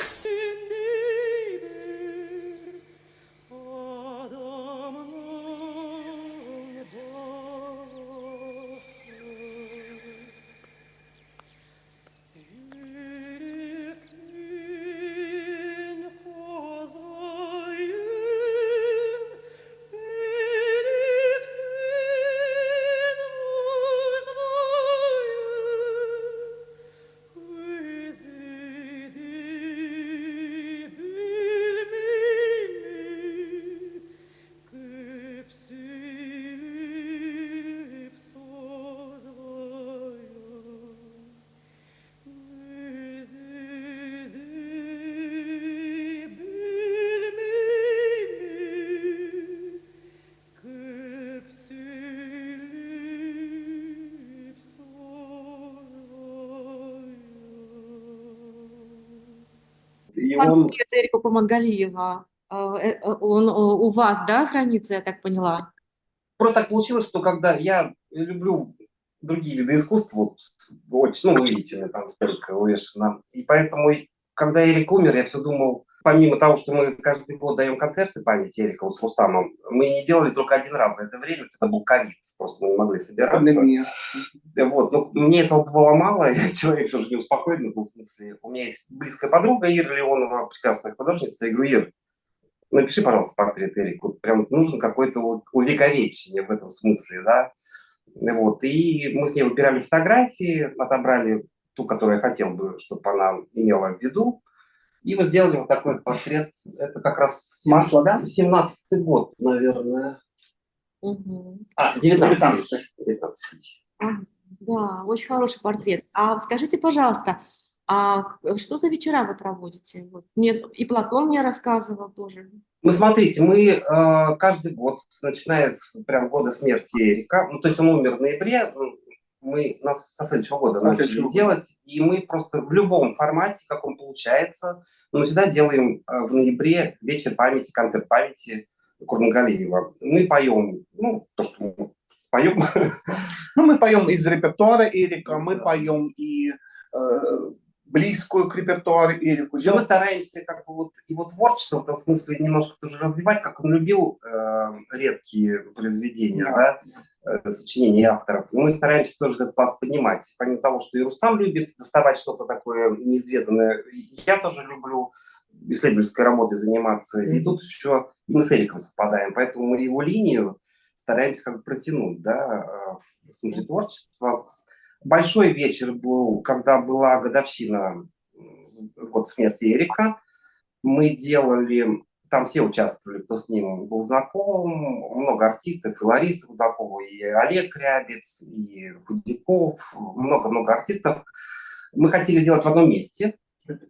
Speaker 5: Портрет Эрика Курмангалиева, он у вас, да, хранится, я так поняла?
Speaker 3: Просто так получилось, что когда я люблю другие виды искусства, вот, очень, ну, вы видите, у меня там столько увешано, и поэтому когда Эрик умер, я все думал, помимо того, что мы каждый год даем концерты памяти Эрика вот с Рустамом, мы не делали только один раз за это время, это был ковид, просто мы не могли собираться.
Speaker 2: Пандемия.
Speaker 3: Вот. Но мне этого было мало, я человек тоже не успокоен в этом смысле. У меня есть близкая подруга Ира Леонова, прекрасная художница. Я говорю: Ир, напиши, пожалуйста, портрет Эрика. Вот прям нужен какой-то увековечение в этом смысле, да. Вот. И мы с ней выбирали фотографии, отобрали ту, которую я хотел бы, чтобы она имела в виду. И вот сделали вот такой портрет. Это как раз
Speaker 2: Масло, да?
Speaker 3: 17-й год, наверное.
Speaker 5: Мгм.
Speaker 3: 19-й.
Speaker 5: Да, очень хороший портрет. А скажите, пожалуйста, что за вечера вы проводите? Вот мне и Платон мне рассказывал тоже.
Speaker 3: Ну, смотрите, мы каждый год, начиная с прям года смерти Эрика, ну, то есть он умер в ноябре, мы нас со следующего года начали делать, и мы просто в любом формате, как он получается, мы всегда делаем в ноябре вечер памяти, концерт памяти Курмангалиева. Мы поем, ну, то, что мы поем.
Speaker 2: Ну, мы поем из репертуара Эрика, мы поем и близкую к репертуару Эрику.
Speaker 3: Мы стараемся как бы вот его творчество в этом смысле немножко тоже развивать, как он любил редкие произведения, да, сочинения авторов. И мы стараемся тоже этот пласт поднимать. Помимо того, что и Рустам любит доставать что-то такое неизведанное, я тоже люблю исследовательской работой заниматься. И тут еще мы с Эриком совпадаем, поэтому мы его линию стараемся как бы протянуть, да, в смысле творчества. Большой вечер был, когда была годовщина год смерти Эрика. Мы делали, там все участвовали, кто с ним был знаком, много артистов, и Лариса Рудакова, и Олег Рябец, и Худяков, много-много артистов. Мы хотели делать в одном месте.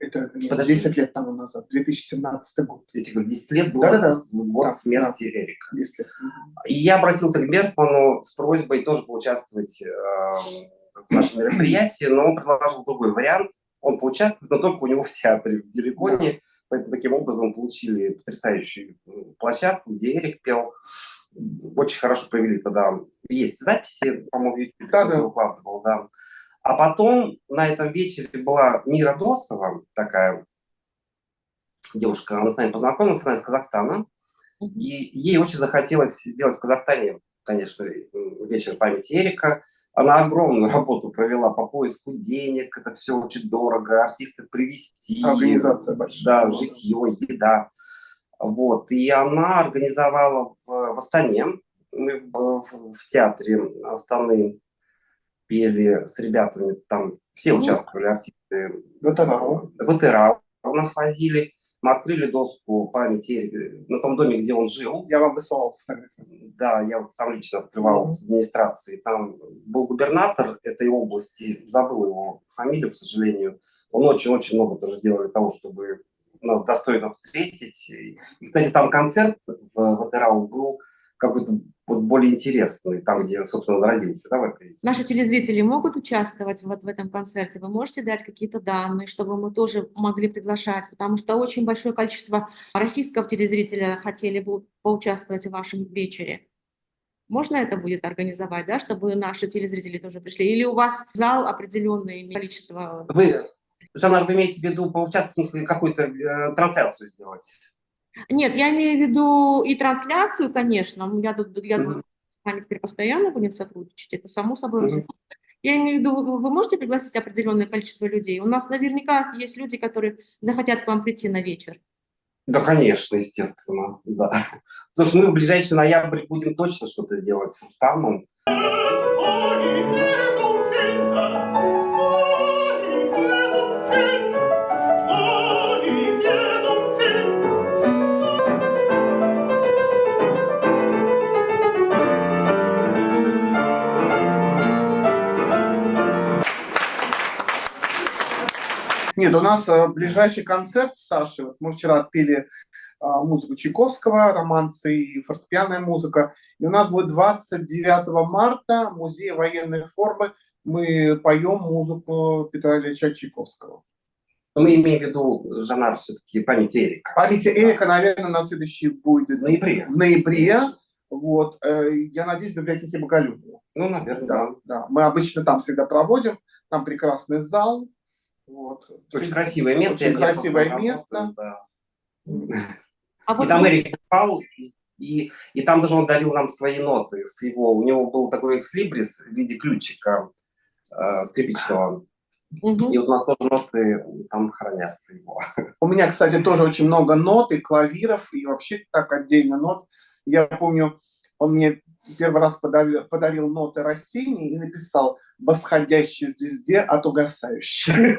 Speaker 2: Это 10 лет тому назад, 2017 год.
Speaker 3: Эти 10 лет был год смерти Эрика.
Speaker 2: 10 лет.
Speaker 3: И я обратился к Бертману с просьбой тоже поучаствовать в нашем мероприятии, но он предложил другой вариант. Он поучаствует, но только у него в театре в Геликоне. Поэтому таким образом получили потрясающую площадку, где Эрик пел. Очень хорошо провели тогда. Есть записи, по-моему, в YouTube кто-то выкладывал, да. А потом на этом вечере была Мира Досова, такая девушка, она с нами познакомилась, она из Казахстана. И ей очень захотелось сделать в Казахстане, конечно, вечер памяти Эрика. Она огромную работу провела по поиску денег, это все очень дорого, артистов привезти.
Speaker 2: Организация большая.
Speaker 3: Да, житье, еда. Вот. И она организовала в Астане, мы в театре Астаны пели с ребятами, там все участвовали, артисты. ВТР у нас возили. Мы открыли доску памяти на том доме, где он жил.
Speaker 2: Я вам высылал фотографию.
Speaker 3: Да, я вот сам лично открывал с администрации. Там был губернатор этой области, забыл его фамилию, к сожалению. Он очень-очень много тоже сделал для того, чтобы нас достойно встретить. И, кстати, там концерт в ВТРАУ был какой-то вот более интересный, там, где, собственно, он родился. Да,
Speaker 5: Наши телезрители могут участвовать вот в этом концерте? Вы можете дать какие-то данные, чтобы мы тоже могли приглашать? Потому что очень большое количество российского телезрителя хотели бы поучаствовать в вашем вечере. Можно это будет организовать, да, чтобы наши телезрители тоже пришли? Или у вас зал определенное количество?
Speaker 3: Жанна, вы имеете в виду поучаствовать, в смысле, какую-то трансляцию сделать?
Speaker 5: Нет, я имею в виду и трансляцию, конечно. Я думаю, с вами теперь постоянно будем сотрудничать, это само собой разумеется. Я имею в виду, вы можете пригласить определенное количество людей? У нас наверняка есть люди, которые захотят к вам прийти на вечер.
Speaker 3: Да, конечно, естественно, да. Потому что мы в ближайший ноябрь будем точно что-то делать с Рустамом.
Speaker 2: Нет, у нас ближайший концерт с Сашей. Вот мы вчера отпели музыку Чайковского, романсы и фортепианная музыка. И у нас будет 29 марта музей военной формы. Мы поем музыку Петра Ильича Чайковского.
Speaker 3: Мы имеем в виду, Жанар, все-таки память Эрика.
Speaker 2: Память Эрика, наверное, на следующий будет в ноябре. Вот. Я надеюсь, в библиотеке Боголюбова.
Speaker 3: Ну, наверное,
Speaker 2: да. Мы обычно там всегда проводим. Там прекрасный зал. Вот.
Speaker 3: Очень красивое место.
Speaker 2: Очень
Speaker 3: Я
Speaker 2: красивое
Speaker 3: просто
Speaker 2: место.
Speaker 3: работаю, да.
Speaker 5: А
Speaker 3: И
Speaker 5: вот
Speaker 3: там
Speaker 5: вы-
Speaker 3: Эрик пал, и там даже он дарил нам свои ноты. У него был такой экслибрис в виде ключика скрипичного.
Speaker 5: Мгм.
Speaker 3: И вот у нас тоже ноты там хранятся его.
Speaker 2: У меня, кстати, тоже очень много нот и клавиров, и вообще так отдельно нот. Я помню, он мне первый раз подарил ноты Россини и написал «Восходящей звезде от угасающей».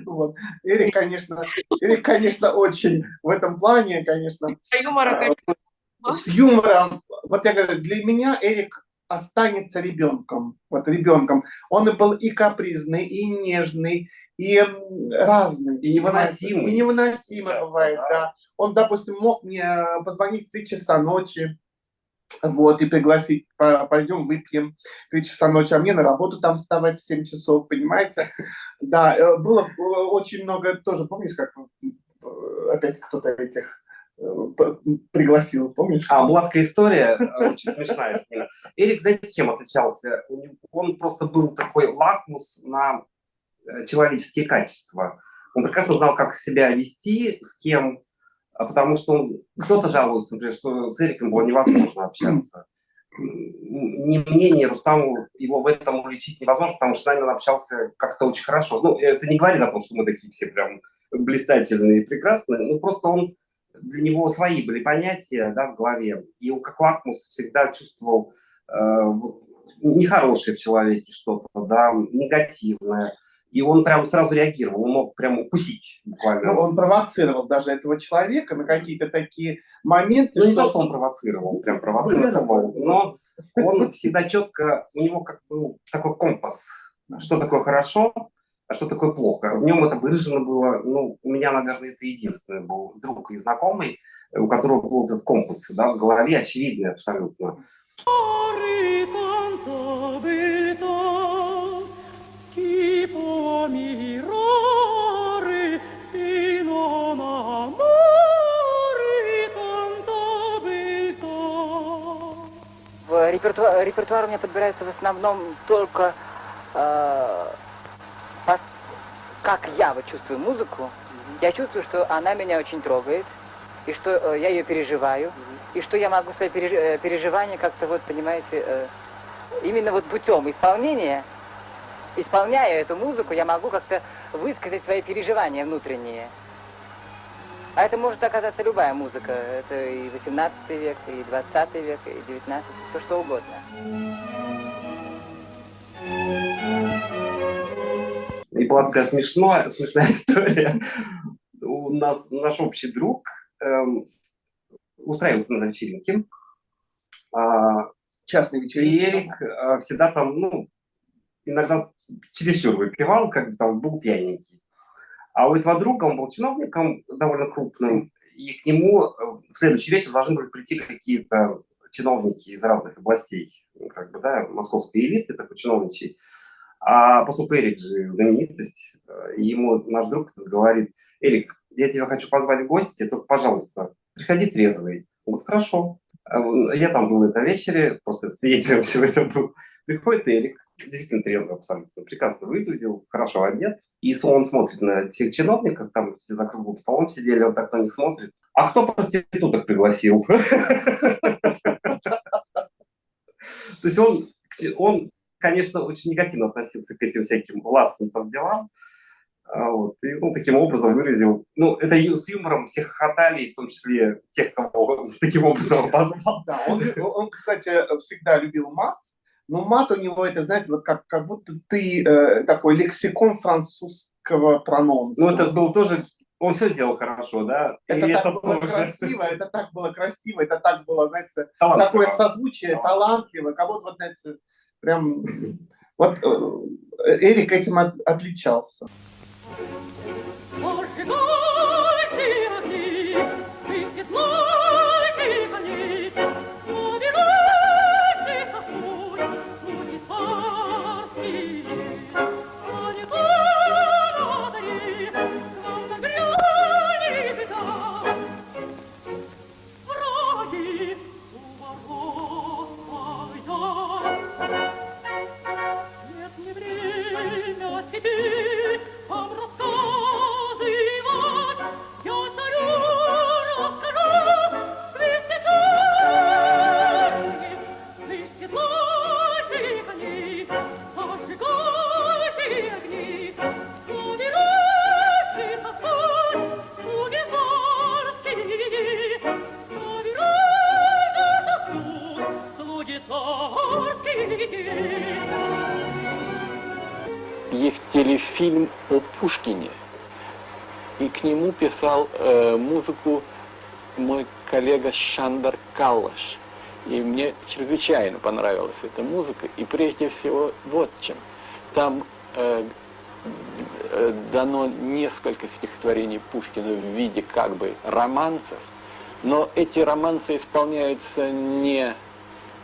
Speaker 2: Вот. Эрик, конечно, очень в этом плане, конечно,
Speaker 5: юмора, конечно.
Speaker 2: с юмором. Вот я говорю, для меня Эрик останется ребенком. Вот ребенком. Он и был и капризный, и нежный, и разный.
Speaker 3: И невыносимый.
Speaker 2: И невыносимый
Speaker 3: Часто,
Speaker 2: бывает,
Speaker 3: да.
Speaker 2: да. Он, допустим, мог мне позвонить в 3 часа ночи, вот, и пригласить, пойдем выпьем 3 часа ночи, а мне на работу там вставать в 7 часов, понимаете? Да, было очень много, тоже, помнишь, как опять кто-то этих пригласил, помнишь?
Speaker 3: Была такая история, очень смешная с ним. Эрик, знаете, чем отличался? Он просто был такой лакмус на человеческие качества. Он прекрасно знал, как себя вести, с кем, потому что кто-то жалуется, например, что с Эриком было невозможно общаться. Ни мне, ни Рустаму его в этом уличить невозможно, потому что с нами он общался как-то очень хорошо. Ну, это не говорит о том, что мы такие все прям блистательные и прекрасные, но просто для него свои были понятия, да, в голове. И он как лакмус всегда чувствовал нехорошее в человеке что-то, да, негативное. И он прям сразу реагировал, он мог прям укусить буквально.
Speaker 2: Ну, он провоцировал даже этого человека на какие-то такие моменты.
Speaker 3: Ну, не то, что он провоцировал, прям провоцировал, но он всегда четко, у него как был такой компас, что такое хорошо, а что такое плохо. В нем это выражено было, ну, у меня, наверное, это единственный был друг и знакомый, у которого был этот компас, да, в голове, очевидный абсолютно.
Speaker 9: Репертуар у меня подбирается в основном только как я вот чувствую музыку. Я чувствую, что она меня очень трогает, и что я ее переживаю, и что я могу свои переживания как-то, вот, понимаете, именно вот путем исполнения, исполняя эту музыку, я могу как-то высказать свои переживания внутренние. А это может оказаться любая музыка. Это и 18 век, и 20 век, и 19, все что угодно.
Speaker 3: И была такая смешная история. У нас наш общий друг устраивает на вечеринки.
Speaker 2: Частные вечеринки.
Speaker 3: И Эрик всегда там, ну, иногда чересчур выпивал, как бы там был пьяненький. А у этого друга, он был чиновником довольно крупным, и к нему в следующий вечер должны были прийти какие-то чиновники из разных областей, как бы, да, московской элиты, такой чиновничий. А поскольку Эрик же знаменитость, ему наш друг говорит: Эрик, я тебя хочу позвать в гости, только, пожалуйста, приходи трезвый. Он говорит: хорошо. Я там был на этом вечере, просто свидетелем всего этого был. Приходит Эрик, действительно трезвый абсолютно, прекрасно выглядел, хорошо одет. И он смотрит на всех чиновников, там все за круглым столом сидели, он так на них смотрит. А кто проституток пригласил? То есть он, конечно, очень негативно относился к этим всяким властным делам. Вот. И таким образом выразил, ну, это с юмором все хохотали, в том числе тех, кого он таким образом позвал.
Speaker 2: Да, он, кстати, всегда любил мат, но мат у него, это, знаете, вот как будто ты такой лексикон французского прононса.
Speaker 3: Ну, это был тоже, он все делал хорошо, да?
Speaker 2: Это так было красиво, это так было, знаете, такое созвучие, талантливое, кого-то, вот, знаете, прям, вот Эрик этим отличался.
Speaker 6: сняли фильм о Пушкине, и к нему писал музыку мой коллега Шандар Каллаш. И мне чрезвычайно понравилась эта музыка, и прежде всего вот чем. Там дано несколько стихотворений Пушкина в виде как бы романсов, но эти романсы исполняются не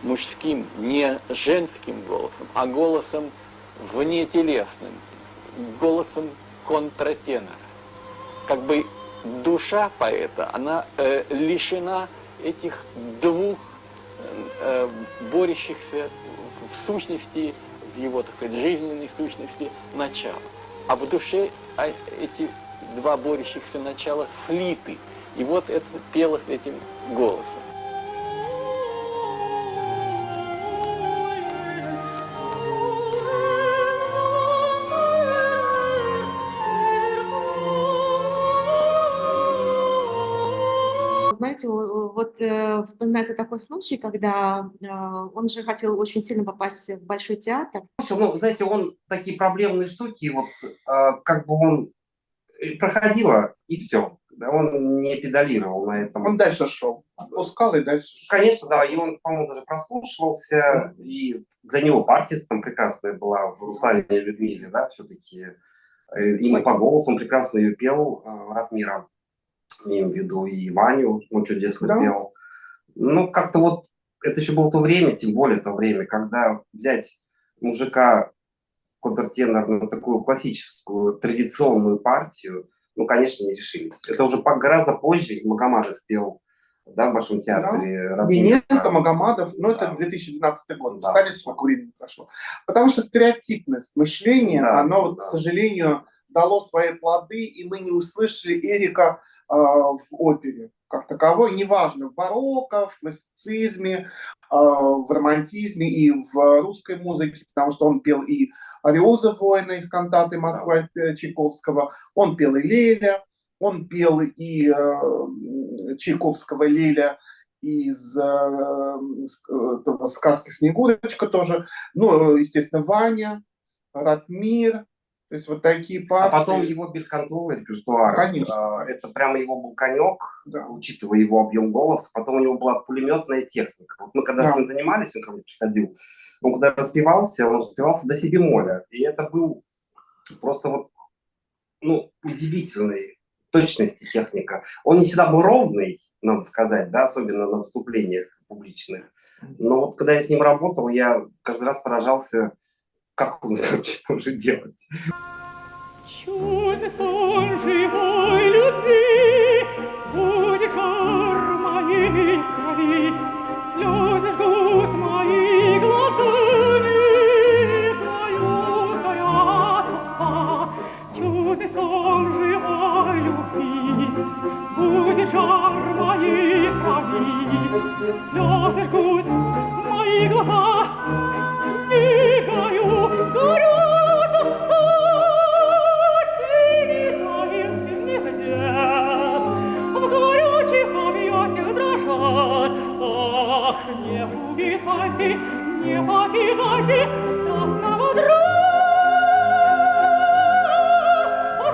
Speaker 6: мужским, не женским голосом, а голосом внетелесным, голосом контратенора. Как бы душа поэта, она лишена этих двух борющихся в сущности, в его, так сказать, жизненной сущности начала. А в душе эти два борющихся начала слиты. И вот это пелось этим голосом.
Speaker 5: Знаете, вот вспоминается такой случай, когда он же хотел очень сильно попасть в Большой театр.
Speaker 3: Ну, знаете, он такие проблемные штуки, вот как бы он проходило, и все. Он не педалировал на этом.
Speaker 2: Он дальше шел. Отпускал и дальше шел.
Speaker 3: Конечно, да, и он, по-моему, даже прослушивался, и для него партия там прекрасная была в Руслане и Людмиле, да, все-таки. Именно по голосу он прекрасно ее пел, Ратмира, имею в виду, и Ваню, он чудесно пел. Ну, как-то вот, это еще было то время, тем более то время, когда взять мужика, контртенор, на такую классическую, традиционную партию, ну, конечно, не решились. Это уже гораздо позже Магомадов пел, да, в Большом театре.
Speaker 2: Да. Миненко, Магомадов, ну, это 2012 год. Да. Представляете, сколько времени прошло. Потому что стереотипность мышления, оно, вот, к сожалению, дало свои плоды, и мы не услышали Эрика в опере как таковой, неважно, в барокко, в классицизме, в романтизме и в русской музыке, потому что он пел и Ариоза воина из кантаты Москва Чайковского, он пел и Леля, он пел и Чайковского Леля из сказки «Снегурочка» тоже, ну, естественно, Ваня, Ратмир. То есть вот такие партии.
Speaker 3: А потом его белькантовый репертуар.
Speaker 2: Конечно.
Speaker 3: Это прямо его был конек, учитывая его объем голоса. Потом у него была пулеметная техника. Вот мы когда с ним занимались, он ко мне приходил, он когда распевался, он распевался до си бемоля. И это был просто вот, ну, удивительной точности техника. Он не всегда был ровный, надо сказать, да, особенно на выступлениях публичных. Но вот когда я с ним работал, я каждый раз поражался, как он это вообще может делать.
Speaker 10: Чудный сон живой любви, будет жар моей крови, слезы жгут мои глазами, краюкая тоска. Чудный сон живой любви, будет жар моей крови, слезы жгут мои глаза. Не покидайте ясного друга,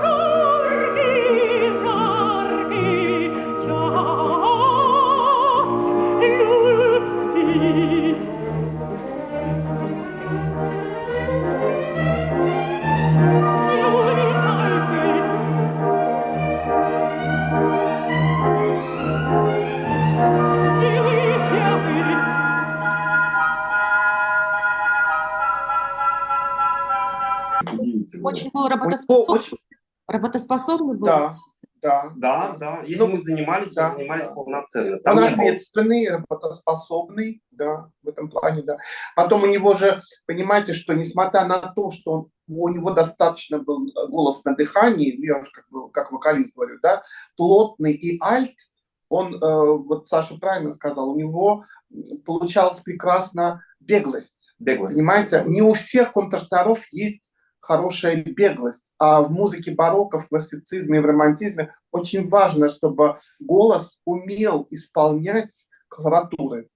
Speaker 10: жаркий, жаркий час любви.
Speaker 5: Очень был работоспособный был.
Speaker 2: Да.
Speaker 3: Если мы занимались, мы занимались полноценно.
Speaker 2: Он ответственный, работоспособный, да, в этом плане, да. Потом у него же, понимаете, что несмотря на то, что у него достаточно был голос на дыхании, я уже как вокалист говорю, да, плотный и альт, он, вот Саша правильно сказал, у него получалась прекрасно беглость. Понимаете, не у всех контртеноров есть хорошая беглость. А в музыке барокко, в классицизме, в романтизме очень важно, чтобы голос умел исполнять колоратуры.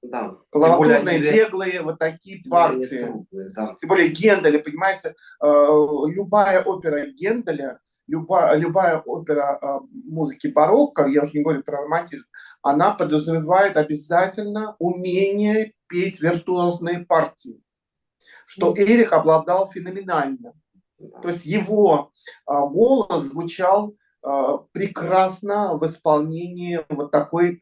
Speaker 3: Да.
Speaker 2: Колоритурные, беглые, вот такие партии.
Speaker 3: Трудные, да.
Speaker 2: Тем более Генделя, понимаете, любая опера Генделя, любая опера музыки барокко, я уже не говорю про романтизм, она подразумевает обязательно умение петь виртуозные партии, что Эрих обладал феноменально. То есть его голос звучал прекрасно в исполнении вот такой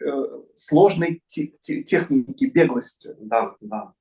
Speaker 2: сложной техники беглости.
Speaker 3: Да, да.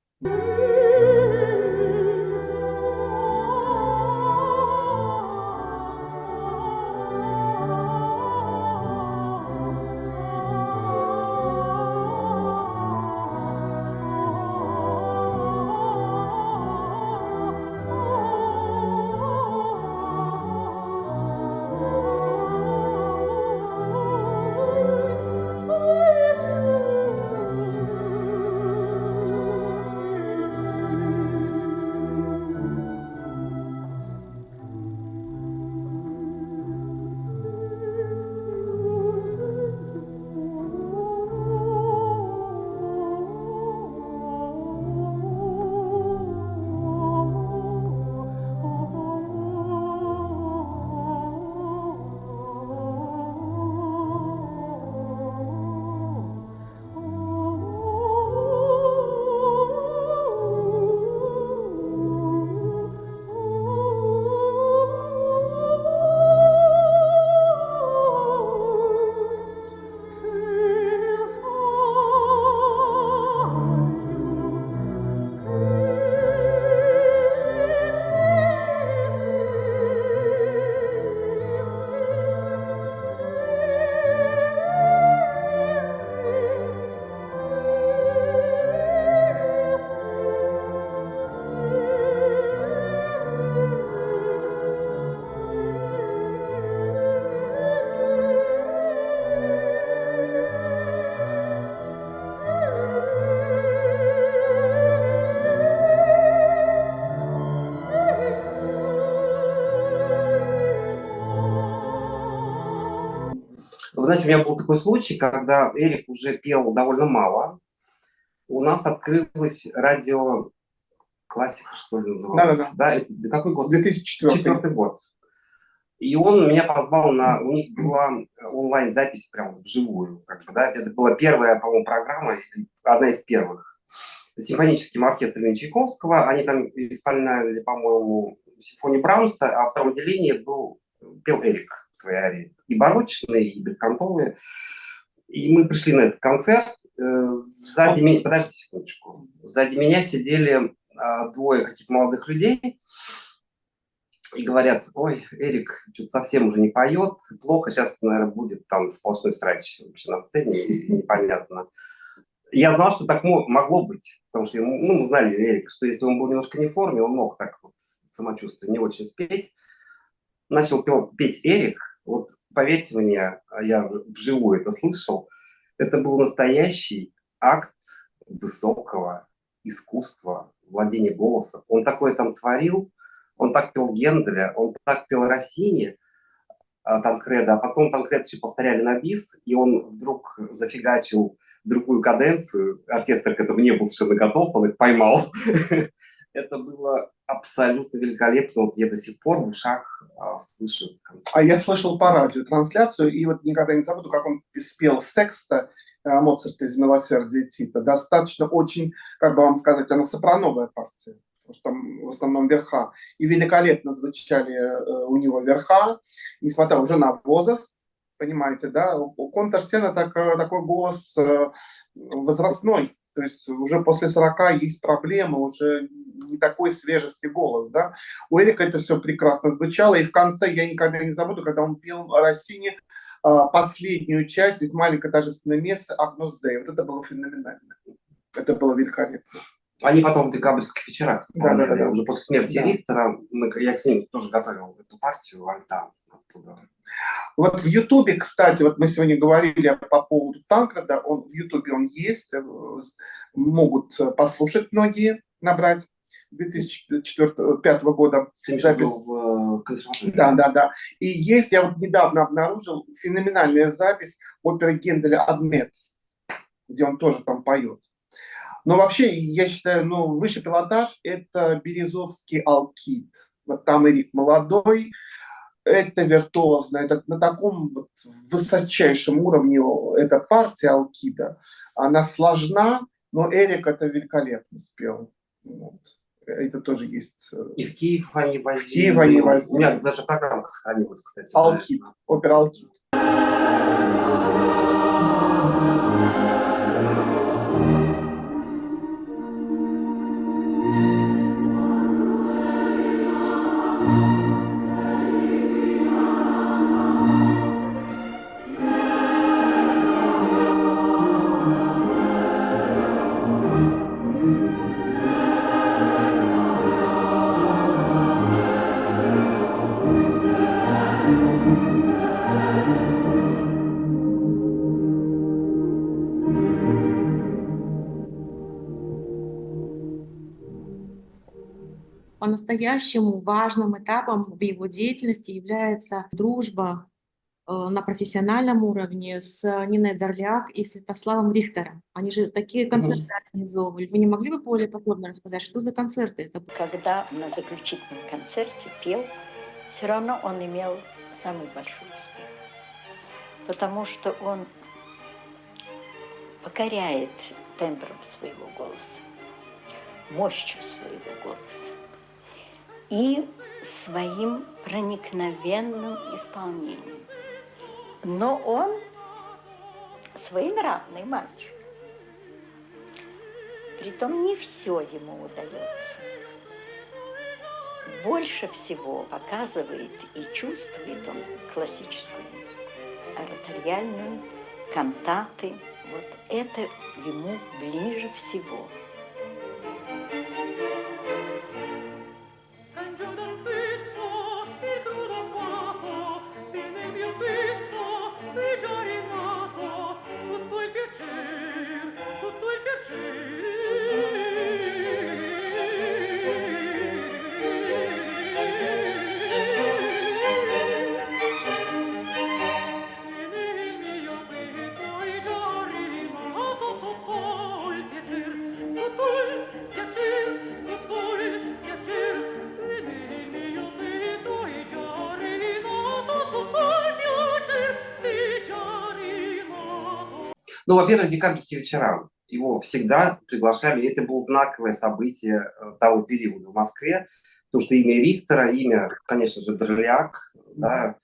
Speaker 3: Вы знаете, у меня был такой случай, когда Эрик уже пел довольно мало. У нас открылось радио «Классика», что ли, называлось. Да, это какой год?
Speaker 2: 2004
Speaker 3: год. И он меня позвал на... У них была онлайн-запись прям вживую. Как бы, да? Это была первая, по-моему, программа, одна из первых. С симфоническим оркестром Чайковского. Они там исполняли, по-моему, симфонию Брамса, а во втором отделении пел Эрик свои арии. И барочные, и белькантовые. И мы пришли на этот концерт. Сзади меня... Подождите секундочку. Сзади меня сидели двое каких-то молодых людей. И говорят: ой, Эрик что-то совсем уже не поет, плохо, сейчас, наверное, будет там сплошной срач вообще на сцене, непонятно. Я знал, что так могло быть, потому что мы знали Эрика, что если он был немножко не в форме, он мог так вот самочувствие не очень спеть. Начал петь Эрик, вот поверьте мне, я вживую это слышал, это был настоящий акт высокого искусства, владения голосом. Он такое там творил. Он так пел Генделя, он так пел Россини, Танкреда, а потом Танкред еще повторяли на бис, и он вдруг зафигачил другую каденцию, оркестр к этому не был совершенно готов, он их поймал. Это было абсолютно великолепно, вот я до сих пор в ушах слышу концерт.
Speaker 2: А я слышал по радио трансляцию, и вот никогда не забуду, как он спел секста Моцарта из «Милосердия Тита». Достаточно очень, как бы вам сказать, она сопрановая партия. Потому что там в основном верха. И великолепно звучали у него верха, несмотря уже на возраст, понимаете, да, у контртена такой голос возрастной, то есть уже после 40 есть проблемы, уже не такой свежести голос, да. У Эрика это все прекрасно звучало, и в конце я никогда не забуду, когда он пел Россини последнюю часть из маленькой торжественной мессы «Агнус Дей». Вот это было феноменально, это было великолепно.
Speaker 3: Они потом в декабрьских вечерах исполняли,
Speaker 2: да.
Speaker 3: уже после смерти Риктора. Я с ним тоже готовил эту партию, Альта оттуда.
Speaker 2: Вот в Ютубе, кстати, вот мы сегодня говорили по поводу Танкреда, в Ютубе он есть, могут послушать многие, набрать 2005 года запись.
Speaker 3: В консерватории?
Speaker 2: Да. И есть, я вот недавно обнаружил феноменальная запись оперы Генделя «Адмет», где он тоже там поет. Но вообще, я считаю, ну, высший пилотаж – это Березовский Алкид. Вот там Эрик молодой, это виртуозно, это на таком вот высочайшем уровне эта партия Алкида. Она сложна, но Эрик это великолепно спел. Вот. Это тоже есть.
Speaker 3: И в Киев они возили.
Speaker 2: В Киев они возили.
Speaker 3: У меня даже программа сохранилась, кстати.
Speaker 2: Алкид, опера Алкид.
Speaker 5: По-настоящему важным этапом в его деятельности является дружба на профессиональном уровне с Ниной Дорляк и Святославом Рихтером. Они же такие концерты организовывали. Вы не могли бы более подробно рассказать, что за концерты это были?
Speaker 11: Когда на заключительном концерте пел, все равно он имел самый большой успех. Потому что он покоряет тембром своего голоса, мощью своего голоса и своим проникновенным исполнением. Но он своенравный мальчик. Притом не все ему удается. Больше всего показывает и чувствует он классическую музыку, ораториальную, кантаты. Вот это ему ближе всего.
Speaker 3: Ну, во-первых, декабрьские вечера. Его всегда приглашали. Это было знаковое событие того периода в Москве. Потому что имя Рихтера, имя, конечно же, Дорляк. Да.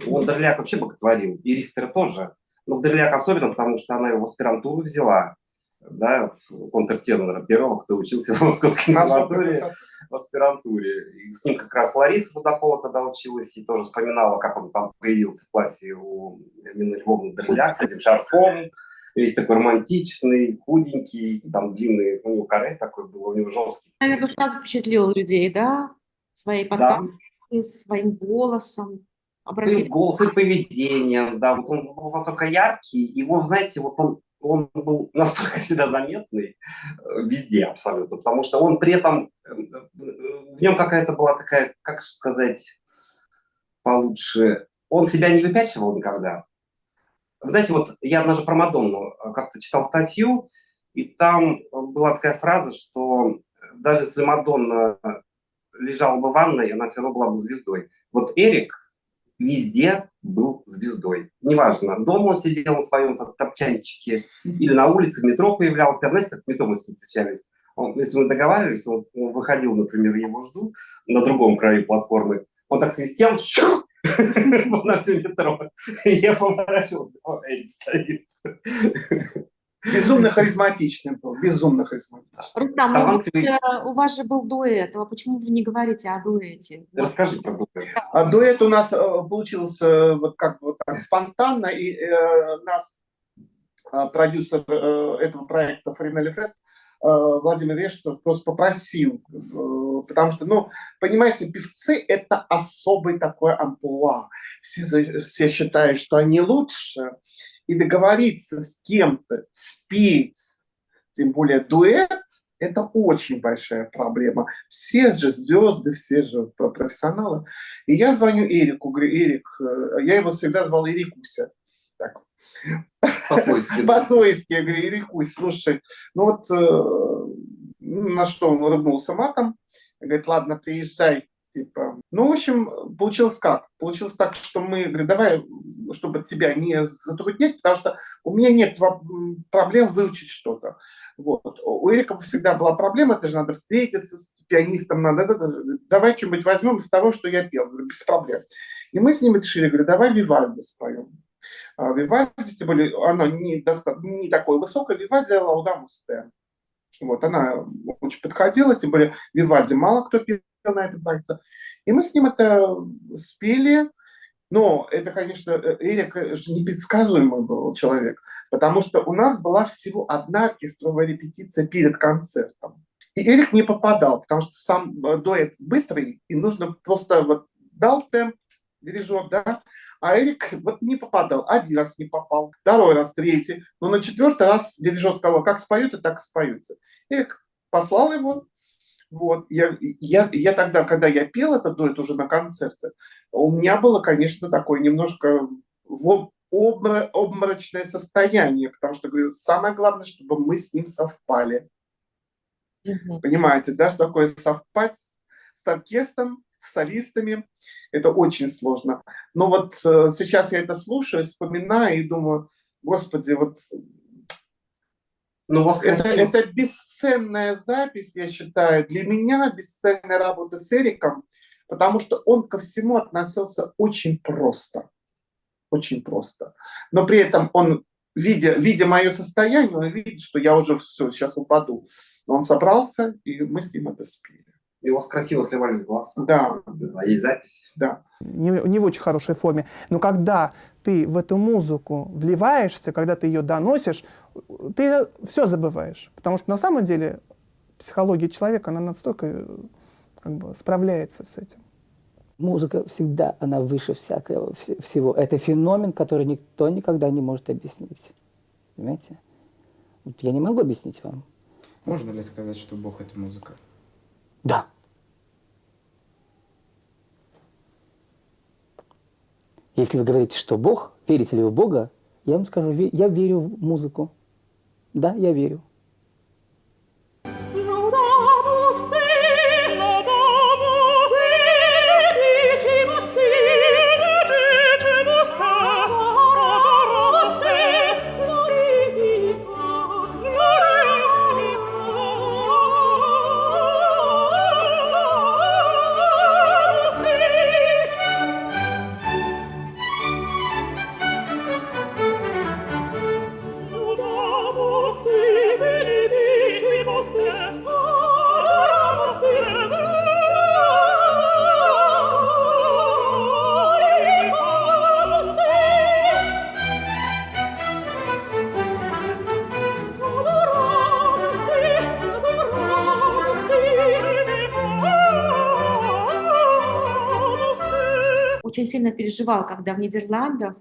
Speaker 3: Он Дорляк вообще боготворил. И Рихтера тоже. Но Дорляк особенно, потому что она его в аспирантуру взяла. Да, в контртенора первого, кто учился в Московской консерватории в аспирантуре. И с ним как раз Лариса Рудакова тогда училась и тоже вспоминала, как он там появился в классе у Нины Львовны Дорляк с этим шарфом. Весь такой романтичный, худенький, там длинный, у него каре такой был, у него жесткий.
Speaker 5: Наверное, сразу впечатлил людей, да? Своей подкасткой, своим голосом.
Speaker 3: И голосом, и поведением, да. Вот он был настолько яркий, его, знаете, вот он был настолько всегда заметный везде абсолютно, потому что он при этом, в нем какая-то была такая, как сказать получше, он себя не выпячивал никогда. Знаете, вот я однажды про Мадонну как-то читал статью, и там была такая фраза, что даже если Мадонна лежала бы в ванной, она все равно была бы звездой. Вот Эрик везде был звездой. Неважно, дома он сидел на своем топчанчике или на улице, в метро появлялся. Знаете, как в метро мы встречались? Если мы договаривались, он выходил, например, я его жду на другом краю платформы, он так свистел, на все метро. Я поворачивался, Эрик стоит.
Speaker 2: Безумно харизматичный был, безумно харизматичный.
Speaker 5: Рустам, у вас же был дуэт, а почему вы не говорите о дуэте?
Speaker 3: Расскажи про дуэт.
Speaker 2: А дуэт у нас получился вот как вот так спонтанно, и нас продюсер этого проекта Фринелли Фест Владимир Решетов просто попросил, потому что, ну, понимаете, певцы – это особый такой амплуа. Все считают, что они лучше, и договориться с кем-то, спеть, тем более дуэт, это очень большая проблема. Все же звезды, все же профессионалы. И я звоню Эрику, говорю, Эрик, я его всегда звал Эрикуся. Так.
Speaker 3: По-свойски.
Speaker 2: По-свойски. Я говорю, Эрикусь, слушай, ну вот На что он улыбнулся матом, говорит, ладно, приезжай. Типа. Ну, в общем, получилось как? Получилось так, что мы говорим, давай, чтобы тебя не затруднять, потому что у меня нет проблем выучить что-то. Вот. У Эрика всегда была проблема, это же надо встретиться с пианистом, надо, давай что-нибудь возьмем из того, что я пел, без проблем. И мы с ним решили, говорю, давай Вивальди споем. Вивальди, тем более, оно не такое высокое, Вивальди Лаудамус Те. Вот, она очень подходила, тем более Вивальди мало кто пел на этом проекте. И мы с ним это спели, но это, конечно, Эрик же непредсказуемый был человек, потому что у нас была всего одна оркестровая репетиция перед концертом. И Эрик не попадал, потому что сам дуэт быстрый, и нужно просто вот дал темп дирижер, да, а Эрик вот не попадал. Один раз не попал, второй раз, третий. Но на четвертый раз дирижер сказал, как споют, и так и споются. Эрик послал его. Вот. Я тогда, когда я пел этот дуэт уже на концерте, у меня было, конечно, такое немножко обморочное состояние, потому что, говорю, самое главное, чтобы мы с ним совпали. Понимаете, да, что такое совпать с оркестром, с солистами, это очень сложно. Но вот сейчас я это слушаю, вспоминаю и думаю, господи, вот это бесценная запись, я считаю, для меня бесценная работа с Эриком, потому что он ко всему относился очень просто. Очень просто. Но при этом он, видя мое состояние, он видит, что я уже все, сейчас упаду. Но он собрался, и мы с ним это спели.
Speaker 3: И у вас красиво сливались глаза.
Speaker 2: Да.
Speaker 3: Есть запись.
Speaker 2: Да.
Speaker 7: Не в очень хорошей форме. Но когда ты в эту музыку вливаешься, когда ты ее доносишь, ты все забываешь. Потому что на самом деле психология человека, она настолько как бы справляется с этим.
Speaker 9: Музыка всегда, она выше всего. Это феномен, который никто никогда не может объяснить. Понимаете? Вот я не могу объяснить вам.
Speaker 12: Можно ли сказать, что Бог — это музыка?
Speaker 9: Да. Если вы говорите, что Бог, верите ли вы в Бога, я вам скажу, я верю в музыку. Да, я верю.
Speaker 5: Очень сильно переживал, когда в Нидерландах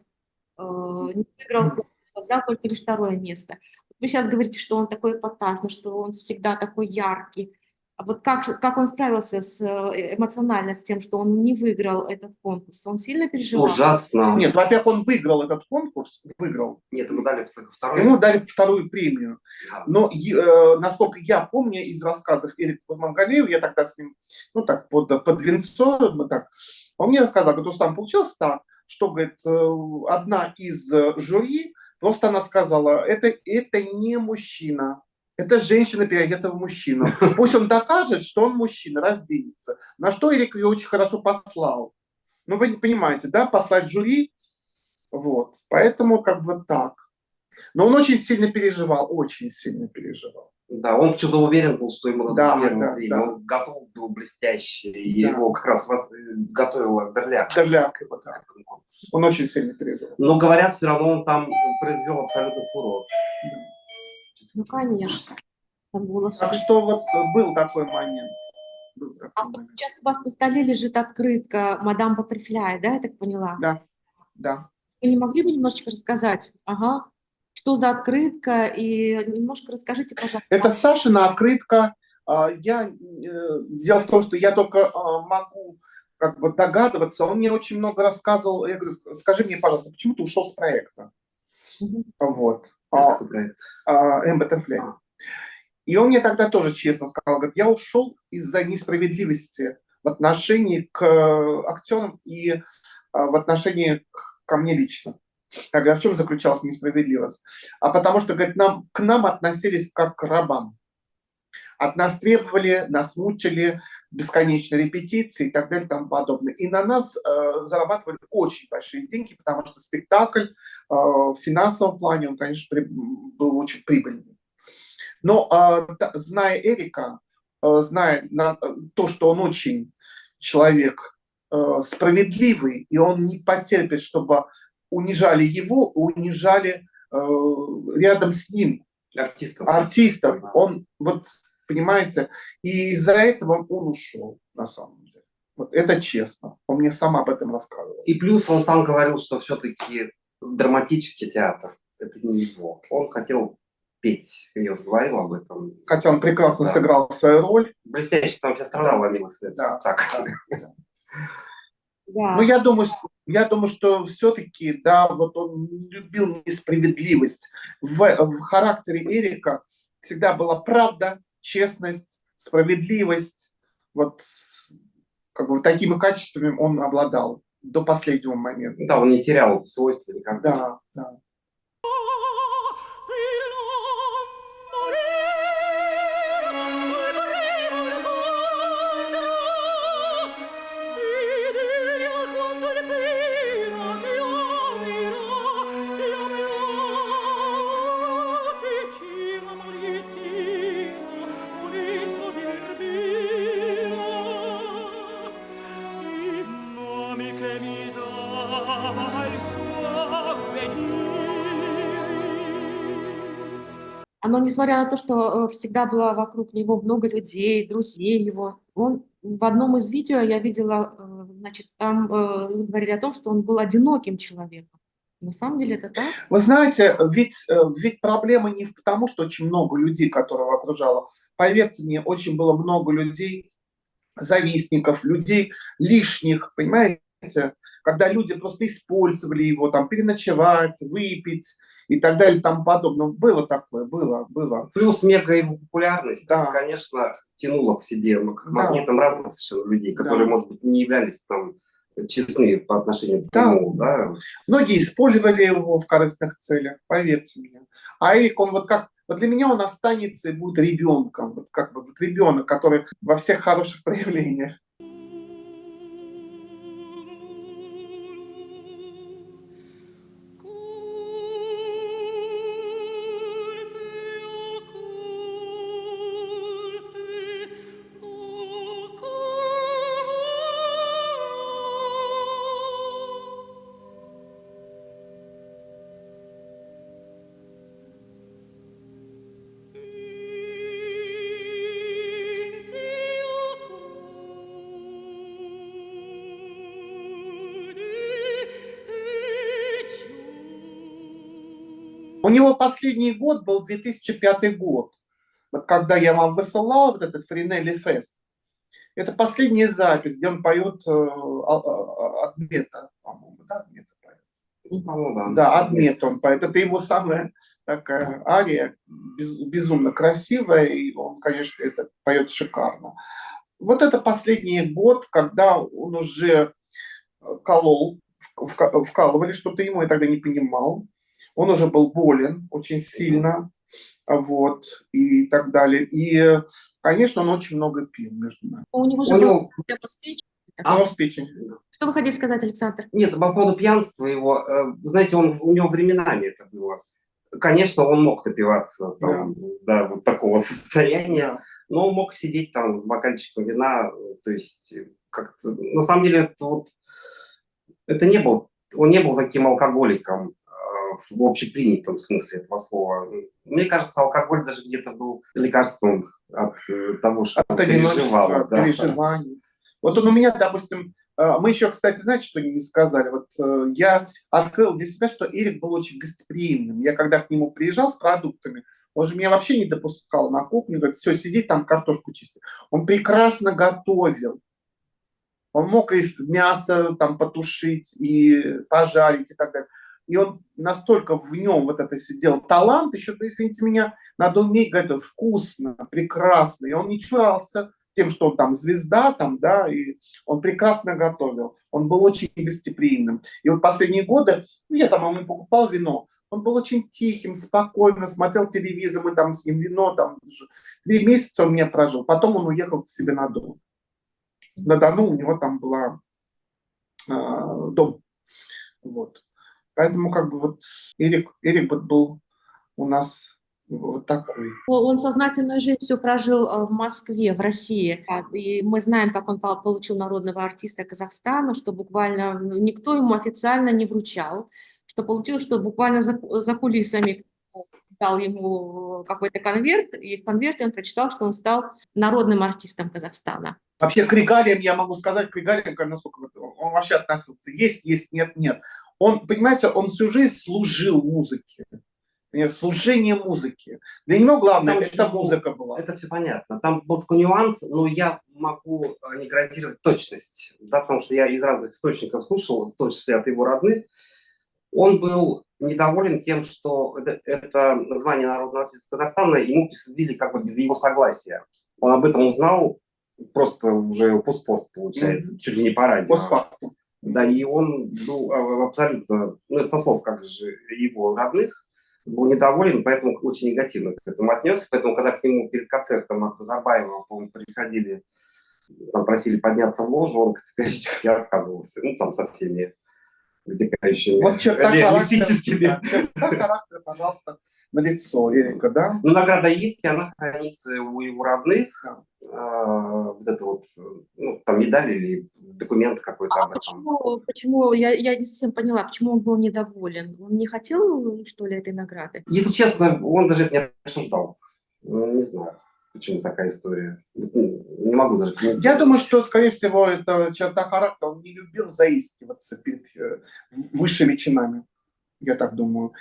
Speaker 5: не выиграл конкурс, а взял только лишь второе место. Вы сейчас говорите, что он такой эпатажный, что он всегда такой яркий. А вот как он справился эмоционально с тем, что он не выиграл этот конкурс? Он сильно переживал?
Speaker 3: Ужасно.
Speaker 2: Нет, во-первых, он выиграл этот конкурс,
Speaker 3: Нет, ему дали вторую.
Speaker 2: Ему дали вторую премию. Но, насколько я помню из рассказов Эрика Курмангалиева, я тогда с ним, ну так, под венцом, он мне рассказал, говорит, Рустам, получилось так, что, говорит, одна из жюри, просто она сказала, это не мужчина. Это женщина переодета в мужчину. Пусть он докажет, что он мужчина, разденется. На что Эрик ее очень хорошо послал. Ну, вы не понимаете, да, послать жюри. Вот. Поэтому как бы так. Но он очень сильно переживал, очень сильно переживал.
Speaker 3: Да, он почему-то уверен был, что ему
Speaker 2: Да,
Speaker 3: надо
Speaker 2: да,
Speaker 3: премию.
Speaker 2: да.
Speaker 3: Он готов был блестяще. И
Speaker 2: Да.
Speaker 3: его как раз готовила Дерляк.
Speaker 2: Дерляк его, да. Он очень сильно переживал.
Speaker 3: Но говорят, все равно он там произвел абсолютный фурор.
Speaker 5: Ну, конечно. Там было
Speaker 2: Так что вот был такой момент.
Speaker 5: А вот сейчас у вас на столе лежит открытка «Мадам Баттерфляй», да, я так поняла?
Speaker 2: Да, да.
Speaker 5: Вы не могли бы немножечко рассказать, что за открытка, и немножко расскажите, пожалуйста.
Speaker 2: Это Сашина открытка. Дело в том, что я только могу как бы догадываться. Он мне очень много рассказывал. Я говорю, скажи мне, пожалуйста, почему ты ушел с проекта? Вот.
Speaker 3: Какой проект?
Speaker 2: Баттерфляй. И он мне тогда тоже честно сказал, говорит, я ушел из-за несправедливости в отношении к актерам и в отношении ко мне лично. Я говорю, а в чем заключалась несправедливость? А потому что, говорит, к нам относились как к рабам. От нас требовали, нас мучили, бесконечные репетиции и так далее и тому подобное. И на нас зарабатывали очень большие деньги, потому что спектакль в финансовом плане, он, конечно, был очень прибыльный. Но зная Эрика, зная то, что он очень человек справедливый, и он не потерпит, чтобы унижали его, унижали рядом с ним артистов. Он, вот, понимаете, и из-за этого он ушел, на самом деле. Вот это честно. Он мне сам об этом рассказывал.
Speaker 3: И плюс он сам говорил, что все-таки драматический театр – это не его. Он хотел петь, я уже говорил об этом.
Speaker 2: Хотя он прекрасно сыграл свою роль.
Speaker 3: Блестяще там вся страна ломилась.
Speaker 2: Да,
Speaker 3: так.
Speaker 2: Ну, я думаю, что все-таки, да, вот он любил несправедливость. В характере Эрика всегда была правда, честность, справедливость. Вот как бы такими качествами он обладал до последнего момента.
Speaker 3: Да, он не терял это свойство никогда.
Speaker 2: Да.
Speaker 5: Но несмотря на то, что всегда было вокруг него много людей, друзей его, он в одном из видео я видела, значит, там говорили о том, что он был одиноким человеком. На самом деле это так?
Speaker 2: Вы знаете, ведь проблема не в том, что очень много людей, которого окружало. Поверьте мне, очень было много людей, завистников, людей лишних, понимаете? Когда люди просто использовали его, там, переночевать, выпить и так далее и тому подобное. Было такое, было.
Speaker 3: Плюс мега его популярность, конечно, тянула к себе магнитом разных совершенно людей, которые, может быть, не являлись там честны по отношению к нему. Да.
Speaker 2: Многие использовали его в корыстных целях, поверьте мне. А Эрик, он вот для меня он останется и будет ребенком, вот как бы вот ребенок, который во всех хороших проявлениях. У него последний год был 2005 год, вот когда я вам высылал вот этот Фринелли Фест. Это последняя запись, где он поет Адмета, по-моему, да, Адмета поет. Да, Адмета он поет. Это его самая такая ария, безумно красивая, и он, конечно, это поет шикарно. Вот это последний год, когда он уже вкалывали что-то ему, я тогда не понимал. Он уже был болен очень сильно, вот, и так далее. И, конечно, он очень много пил между нами.
Speaker 5: У него же был
Speaker 2: проблема с печенью.
Speaker 5: Что вы хотите сказать, Александр?
Speaker 3: Нет, по поводу пьянства его, знаете, у него временами это было. Конечно, он мог напиваться там, до вот такого состояния, но он мог сидеть там с бокальчиком вина, то есть как-то, на самом деле, он не был таким алкоголиком в общепринятом смысле этого слова. Мне кажется, алкоголь даже где-то был лекарством от того, что он переживал.
Speaker 2: Переживаний. Вот он у меня, допустим, мы еще, кстати, знаете, что не сказали? Вот я открыл для себя, что Эрик был очень гостеприимным. Я когда к нему приезжал с продуктами, он же меня вообще не допускал на кухню, говорит, все, сиди там, картошку чисти. Он прекрасно готовил. Он мог и мясо там потушить, и пожарить, и так далее. и он настолько в нем вот это сидел талант, еще, извините меня, надо уметь готовить вкусно, прекрасно, и он не чурался тем, что он там звезда, там, да, и он прекрасно готовил, он был очень гостеприимным. И вот последние годы, ну, я там ему покупал вино, он был очень тихим, спокойно, смотрел телевизор, мы там с ним вино, там, 3 месяца он меня прожил, потом он уехал к себе на Дону. На Дону у него там была дом. Вот. Поэтому как бы вот Эрик вот был у нас вот такой.
Speaker 5: Он сознательную жизнь всю прожил в Москве, в России. И мы знаем, как он получил народного артиста Казахстана, что буквально никто ему официально не вручал, что получилось, что буквально за кулисами дал ему какой-то конверт, и в конверте он прочитал, что он стал народным артистом Казахстана.
Speaker 2: Вообще к регалиям, я могу сказать, к регалиям, насколько он вообще относился. Есть, нет, нет. Он, понимаете, он всю жизнь служил музыке. Служение музыки. Для него главное, это музыка была.
Speaker 3: Это все понятно. Там был такой нюанс, но я могу не гарантировать точность, да, потому что я из разных источников слушал, в том числе от его родных. Он был недоволен тем, что это звание народного артиста Казахстана ему присудили как бы без его согласия. Он об этом узнал просто уже пост-пост, получается, чуть ли не по радио.
Speaker 2: Постфактум.
Speaker 3: Да, и он был абсолютно, ну это со слов как же его родных, был недоволен, поэтому очень негативно к этому отнесся. Поэтому, когда к нему перед концертом от Назарбаева, по-моему, приходили, там, просили подняться в ложу, он категорически отказывался. Ну, там со всеми вытекающими
Speaker 2: вот
Speaker 3: лексическими.
Speaker 2: Характер, пожалуйста, на лицо Эрика, да?
Speaker 3: Ну, награда есть, и она хранится у его родных. Вот это вот, ну, там медаль или документ какой-то об этом.
Speaker 5: Почему? Я не совсем поняла, почему он был недоволен. Он не хотел, что ли, этой награды?
Speaker 3: Если честно, он даже это не обсуждал. Не знаю, почему такая история. Не могу даже комментировать.
Speaker 2: Я думаю, что, скорее всего, это черта характера. Он не любил заискиваться перед высшими чинами. Я так думаю.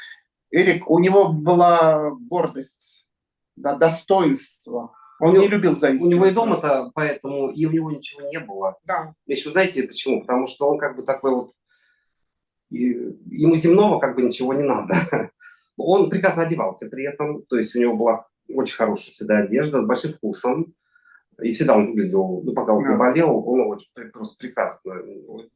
Speaker 2: Эрик, у него была гордость, да, достоинство. Он не любил заискиваться.
Speaker 3: У него и дома-то, поэтому и у него ничего не было.
Speaker 2: Да.
Speaker 3: Еще знаете почему? Потому что он как бы такой вот, ему земного как бы ничего не надо. Он прекрасно одевался при этом, то есть у него была очень хорошая всегда одежда, с большим вкусом. И всегда он выглядел, ну пока он не болел, он очень просто прекрасно.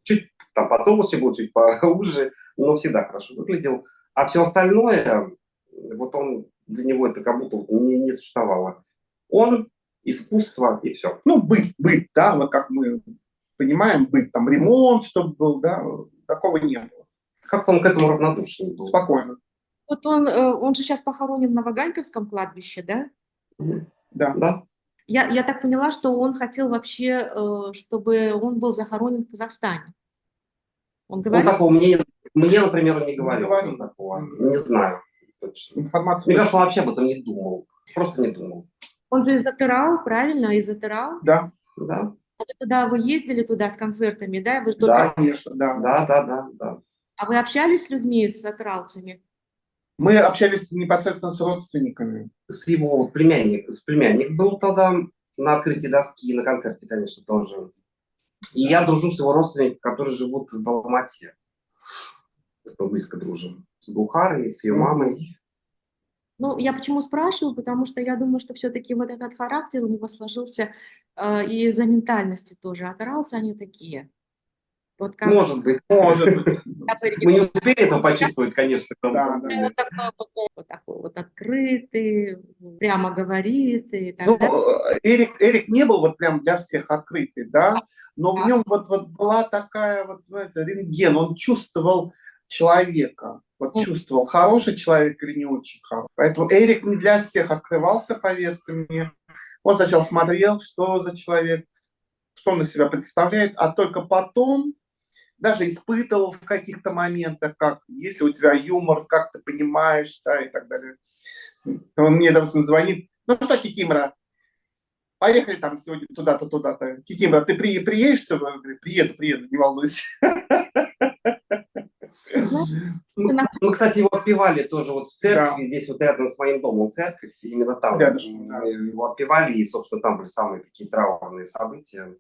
Speaker 3: Чуть там потолще был, чуть поуже, но всегда хорошо выглядел. А все остальное, вот он, для него это как будто не существовало. Он, искусство и все.
Speaker 2: Ну, быт, да, вот как мы понимаем, быт, там ремонт, чтобы был, да, такого не было.
Speaker 3: Как-то он к этому равнодушен был.
Speaker 2: Спокойно.
Speaker 5: Вот он же сейчас похоронен на Ваганьковском кладбище, да?
Speaker 2: Да.
Speaker 5: Я так поняла, что он хотел вообще, чтобы он был захоронен в Казахстане. Он говорил?
Speaker 3: Ну, такого мне, например, он не говорил. Такого. Не знаю точно.
Speaker 2: Информацию.
Speaker 3: Мне кажется, он вообще об этом не думал. Просто не думал.
Speaker 5: Он же из Атырау, правильно? Из Атырау?
Speaker 2: Да.
Speaker 3: Да.
Speaker 5: Вы ездили туда с концертами, да? Вы
Speaker 2: Да, конечно, да.
Speaker 3: Да.
Speaker 5: А вы общались с людьми, с атырауцами?
Speaker 2: Мы общались непосредственно с родственниками.
Speaker 3: С его племянник был тогда на открытии доски, на концерте, конечно, тоже. И я дружу с его родственниками, которые живут в Алмате. Мы близко дружим. С Гухарой, с ее мамой.
Speaker 5: Ну, я почему спрашиваю? Потому что я думаю, что все-таки вот этот характер у него сложился и из-за ментальности тоже. Атырауцы они такие. Вот как...
Speaker 3: Может быть. Мы не успели этого почувствовать, конечно.
Speaker 2: Да.
Speaker 5: Вот такой вот открытый, прямо говорит и так
Speaker 2: ну,
Speaker 5: далее.
Speaker 2: Эрик не был вот прям для всех открытый, да, но в нем вот была такая вот, знаете, рентген, он чувствовал человека, вот чувствовал, хороший человек или не очень хороший. Поэтому Эрик не для всех открывался, поверьте мне. Он сначала смотрел, что за человек, что он из себя представляет, а только потом даже испытывал в каких-то моментах, как, если у тебя юмор, как ты понимаешь, да, и так далее. Он мне, допустим, звонит, ну что, Кикимора, поехали там сегодня туда-то, туда-то. Кикимора, ты приедешь? Говорю, приеду, не волнуйся.
Speaker 3: Мы, кстати, его отпевали тоже вот в церкви, здесь вот рядом с моим домом церковь, именно там его отпевали, и, собственно, там были самые такие траурные события.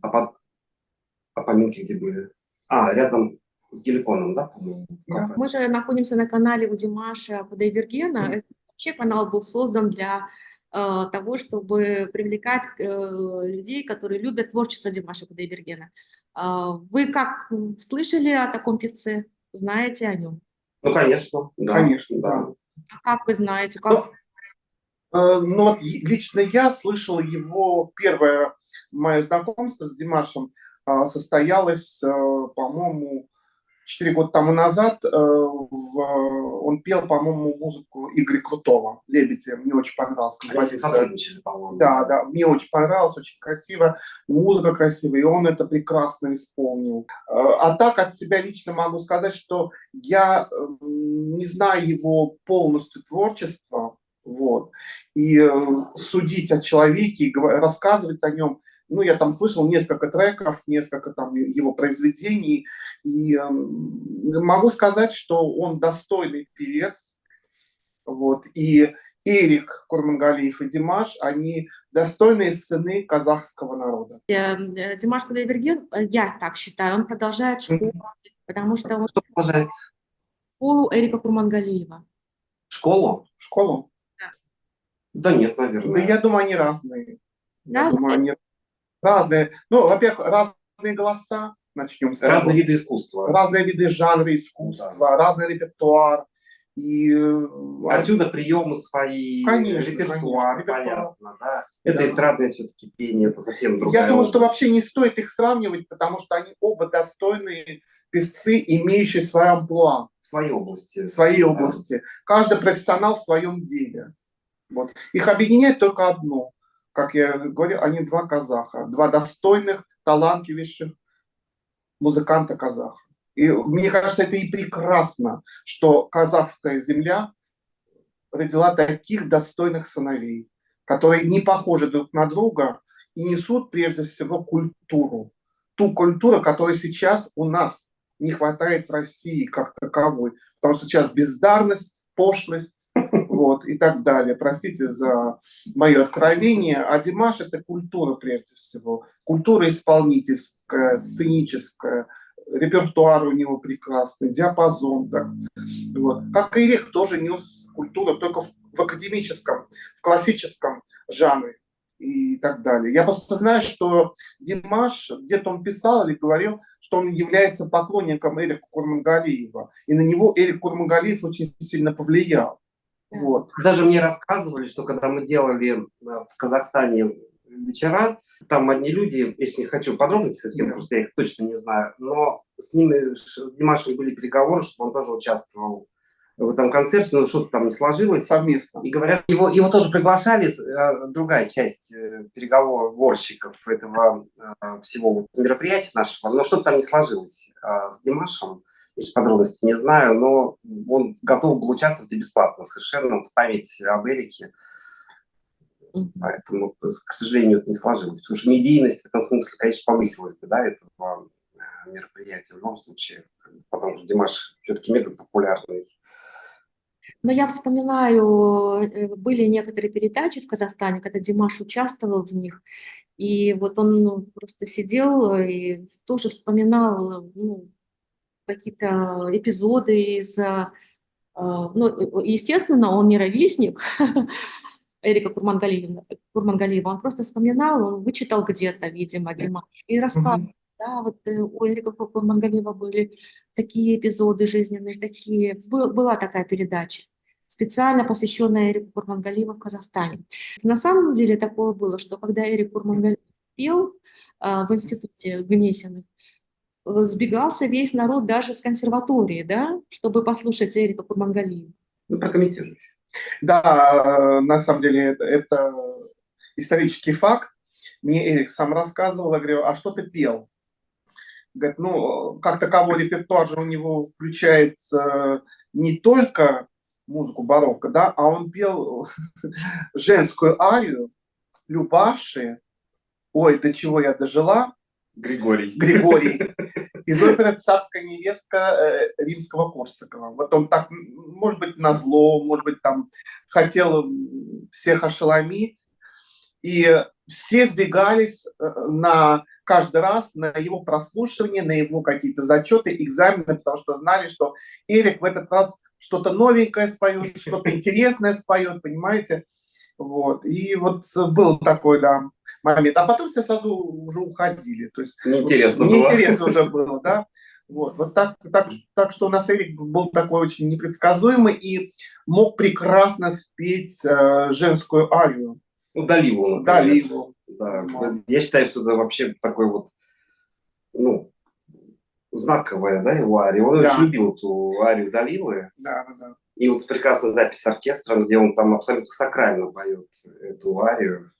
Speaker 3: А поминки где были? Рядом с геликоном, да, по-моему? в кафе?
Speaker 5: Мы же находимся на канале у Димаша Кудайбергена. Это вообще канал был создан для того, чтобы привлекать людей, которые любят творчество Димаша Кудайбергена. Вы как слышали о таком певце? Знаете о нем?
Speaker 3: Ну, конечно, да.
Speaker 2: Конечно, да.
Speaker 5: А как вы знаете?
Speaker 2: Ну, ну вот лично я слышал его, первое мое знакомство с Димашем состоялось, по-моему, 4 года тому назад. Он пел, по-моему, музыку Игоря Крутого, «Лебеди». Мне очень понравилась композиция. Да, да, мне очень понравилось, очень красиво, музыка красивая, и он это прекрасно исполнил. А так от себя лично могу сказать, что я не знаю его полностью творчество, вот, и судить о человеке, и рассказывать о нем. Ну, я там слышал несколько треков, несколько там его произведений, и могу сказать, что он достойный певец, вот, и Эрик Курмангалиев и Димаш, они достойные сыны казахского народа.
Speaker 5: Димаш Кудайберген, я так считаю, он продолжает школу, потому что он
Speaker 3: продолжает
Speaker 5: школу Эрика Курмангалиева.
Speaker 3: Школу?
Speaker 2: Школу?
Speaker 5: Да.
Speaker 3: Да нет, наверное.
Speaker 2: Да я думаю, они разные. Я думаю, они разные. Ну, во-первых, разные голоса, начнем с того.
Speaker 3: Разные виды искусства.
Speaker 2: Разные виды жанра искусства, да. Разный репертуар. И
Speaker 3: отсюда приемы свои,
Speaker 2: конечно,
Speaker 3: репертуар,
Speaker 2: конечно,
Speaker 3: понятно, да. Это эстрадное все-таки пение, это совсем другая
Speaker 2: Я думаю,
Speaker 3: область.
Speaker 2: что вообще не стоит их сравнивать, потому что они оба достойные певцы, имеющие свое амплуа.
Speaker 3: В своей области.
Speaker 2: В своей области. Каждый профессионал в своем деле. Вот. Их объединяет только одно. Как я говорил, они два казаха. Два достойных, талантливейших музыканта-казаха. И мне кажется, это и прекрасно, что казахская земля родила таких достойных сыновей, которые не похожи друг на друга и несут прежде всего культуру. Ту культуру, которой сейчас у нас не хватает в России как таковой. Потому что сейчас бездарность, пошлость, вот, и так далее. Простите за мое откровение. А Димаш — это культура прежде всего. Культура исполнительская, сценическая. Репертуар у него прекрасный, диапазон. Так. Вот. Как и Эрик тоже нес культуру только в академическом, в классическом жанре и так далее. Я просто знаю, что Димаш, где-то он писал или говорил, что он является поклонником Эрика Курмангалиева. И на него Эрик Курмангалиев очень сильно повлиял. Вот.
Speaker 3: Даже мне рассказывали, что когда мы делали в Казахстане вечера, там одни люди, если не хочу подробности совсем, потому что я их точно не знаю, но с ними, с Димашем были переговоры, чтобы он тоже участвовал в этом концерте, но что-то там не сложилось.
Speaker 2: Совместно.
Speaker 3: И говорят, его тоже приглашали, другая часть переговорщиков этого всего мероприятия нашего, но что-то там не сложилось с Димашем. Я подробности не знаю, но он готов был участвовать и бесплатно совершенно в память об Эрике. Поэтому, к сожалению, это не сложилось. Потому что медийность в этом смысле, конечно, повысилась бы, да, этого мероприятия в любом случае. Потому что Димаш все-таки мега популярный.
Speaker 5: Но я вспоминаю, были некоторые передачи в Казахстане, когда Димаш участвовал в них. И вот он просто сидел и тоже вспоминал какие-то эпизоды из... Ну, естественно, он не ровесник Эрика Курмангалиева, он просто вспоминал, он вычитал где-то, видимо, Димаш, и рассказывал. Да, вот у Эрика Курмангалиева были такие эпизоды жизненные, такие. Была такая передача, специально посвященная Эрику Курмангалиеву в Казахстане. На самом деле такое было, что когда Эрик Курмангалиев пел в институте Гнесиных, сбегался весь народ даже с консерватории, да, чтобы послушать Эрика Курмангалиева.
Speaker 3: Ну, прокомментируй.
Speaker 2: Да, на самом деле это исторический факт. Мне Эрик сам рассказывал, я говорю, а что ты пел? Говорит, ну, как таковой репертуар же у него включается не только музыку барокко, да, а он пел женскую арию, Любаши, ой, до чего я дожила, Григорий. Из оперы «Царская невестка» Римского-Корсакова. Вот он так, может быть, назло, может быть, там хотел всех ошеломить. И все сбегались на каждый раз на его прослушивание, на его какие-то зачеты, экзамены, потому что знали, что Эрик в этот раз что-то новенькое споет, что-то интересное споет, понимаете? Вот. И вот был такой, да, момент. А потом все сразу уже уходили. То есть неинтересно уже было, да. Вот так что у нас Эрик был такой очень непредсказуемый и мог прекрасно спеть женскую арию.
Speaker 3: Далилу.
Speaker 2: Далилу.
Speaker 3: Да. Я считаю, что это вообще такой вот, ну, знаковая, да, его ария. Он очень любил эту арию Далилы.
Speaker 2: Да.
Speaker 3: И вот прекрасная запись оркестра, где он там абсолютно сакрально поет эту арию.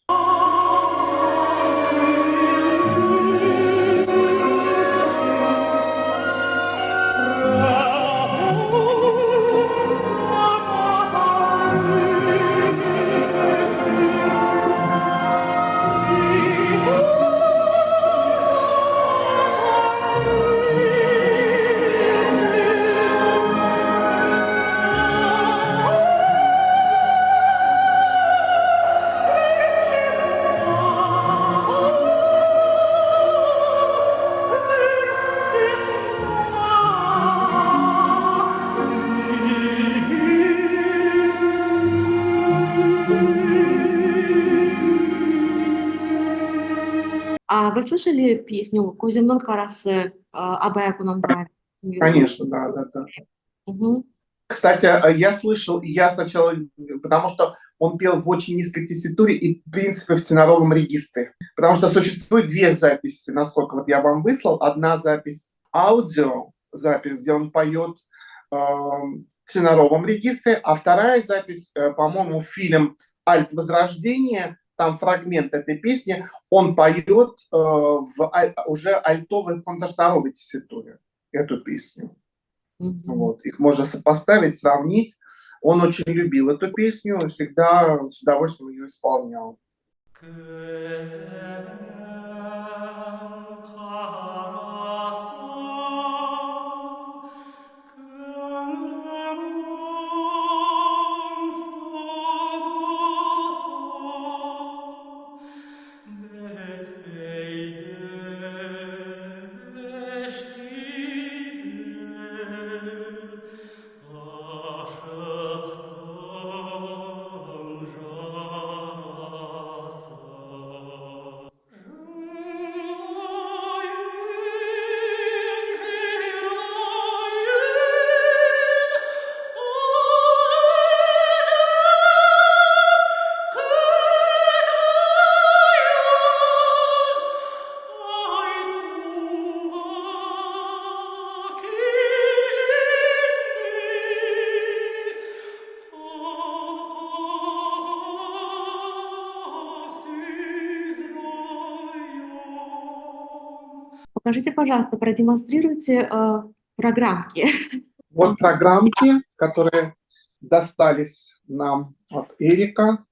Speaker 5: А вы слышали песню «Көзімнің қарасы» Абая Кунанбаева?
Speaker 2: Конечно, да.
Speaker 5: Угу.
Speaker 2: Кстати, я слышал, я сначала, потому что он пел в очень низкой тесситуре и, в принципе, в теноровом регистре. Потому что существует две записи, насколько вот я вам выслал. Одна запись аудио, запись, где он поет в теноровом регистре, а вторая запись, по-моему, фильм «Альт Возрождение», там фрагмент этой песни, он поет уже альтовой контртеноровой тесситуре эту песню. Вот. Их можно сопоставить, сравнить. Он очень любил эту песню и всегда с удовольствием ее исполнял.
Speaker 5: Покажите, пожалуйста, продемонстрируйте программки.
Speaker 2: Вот программки, которые достались нам от Эрика.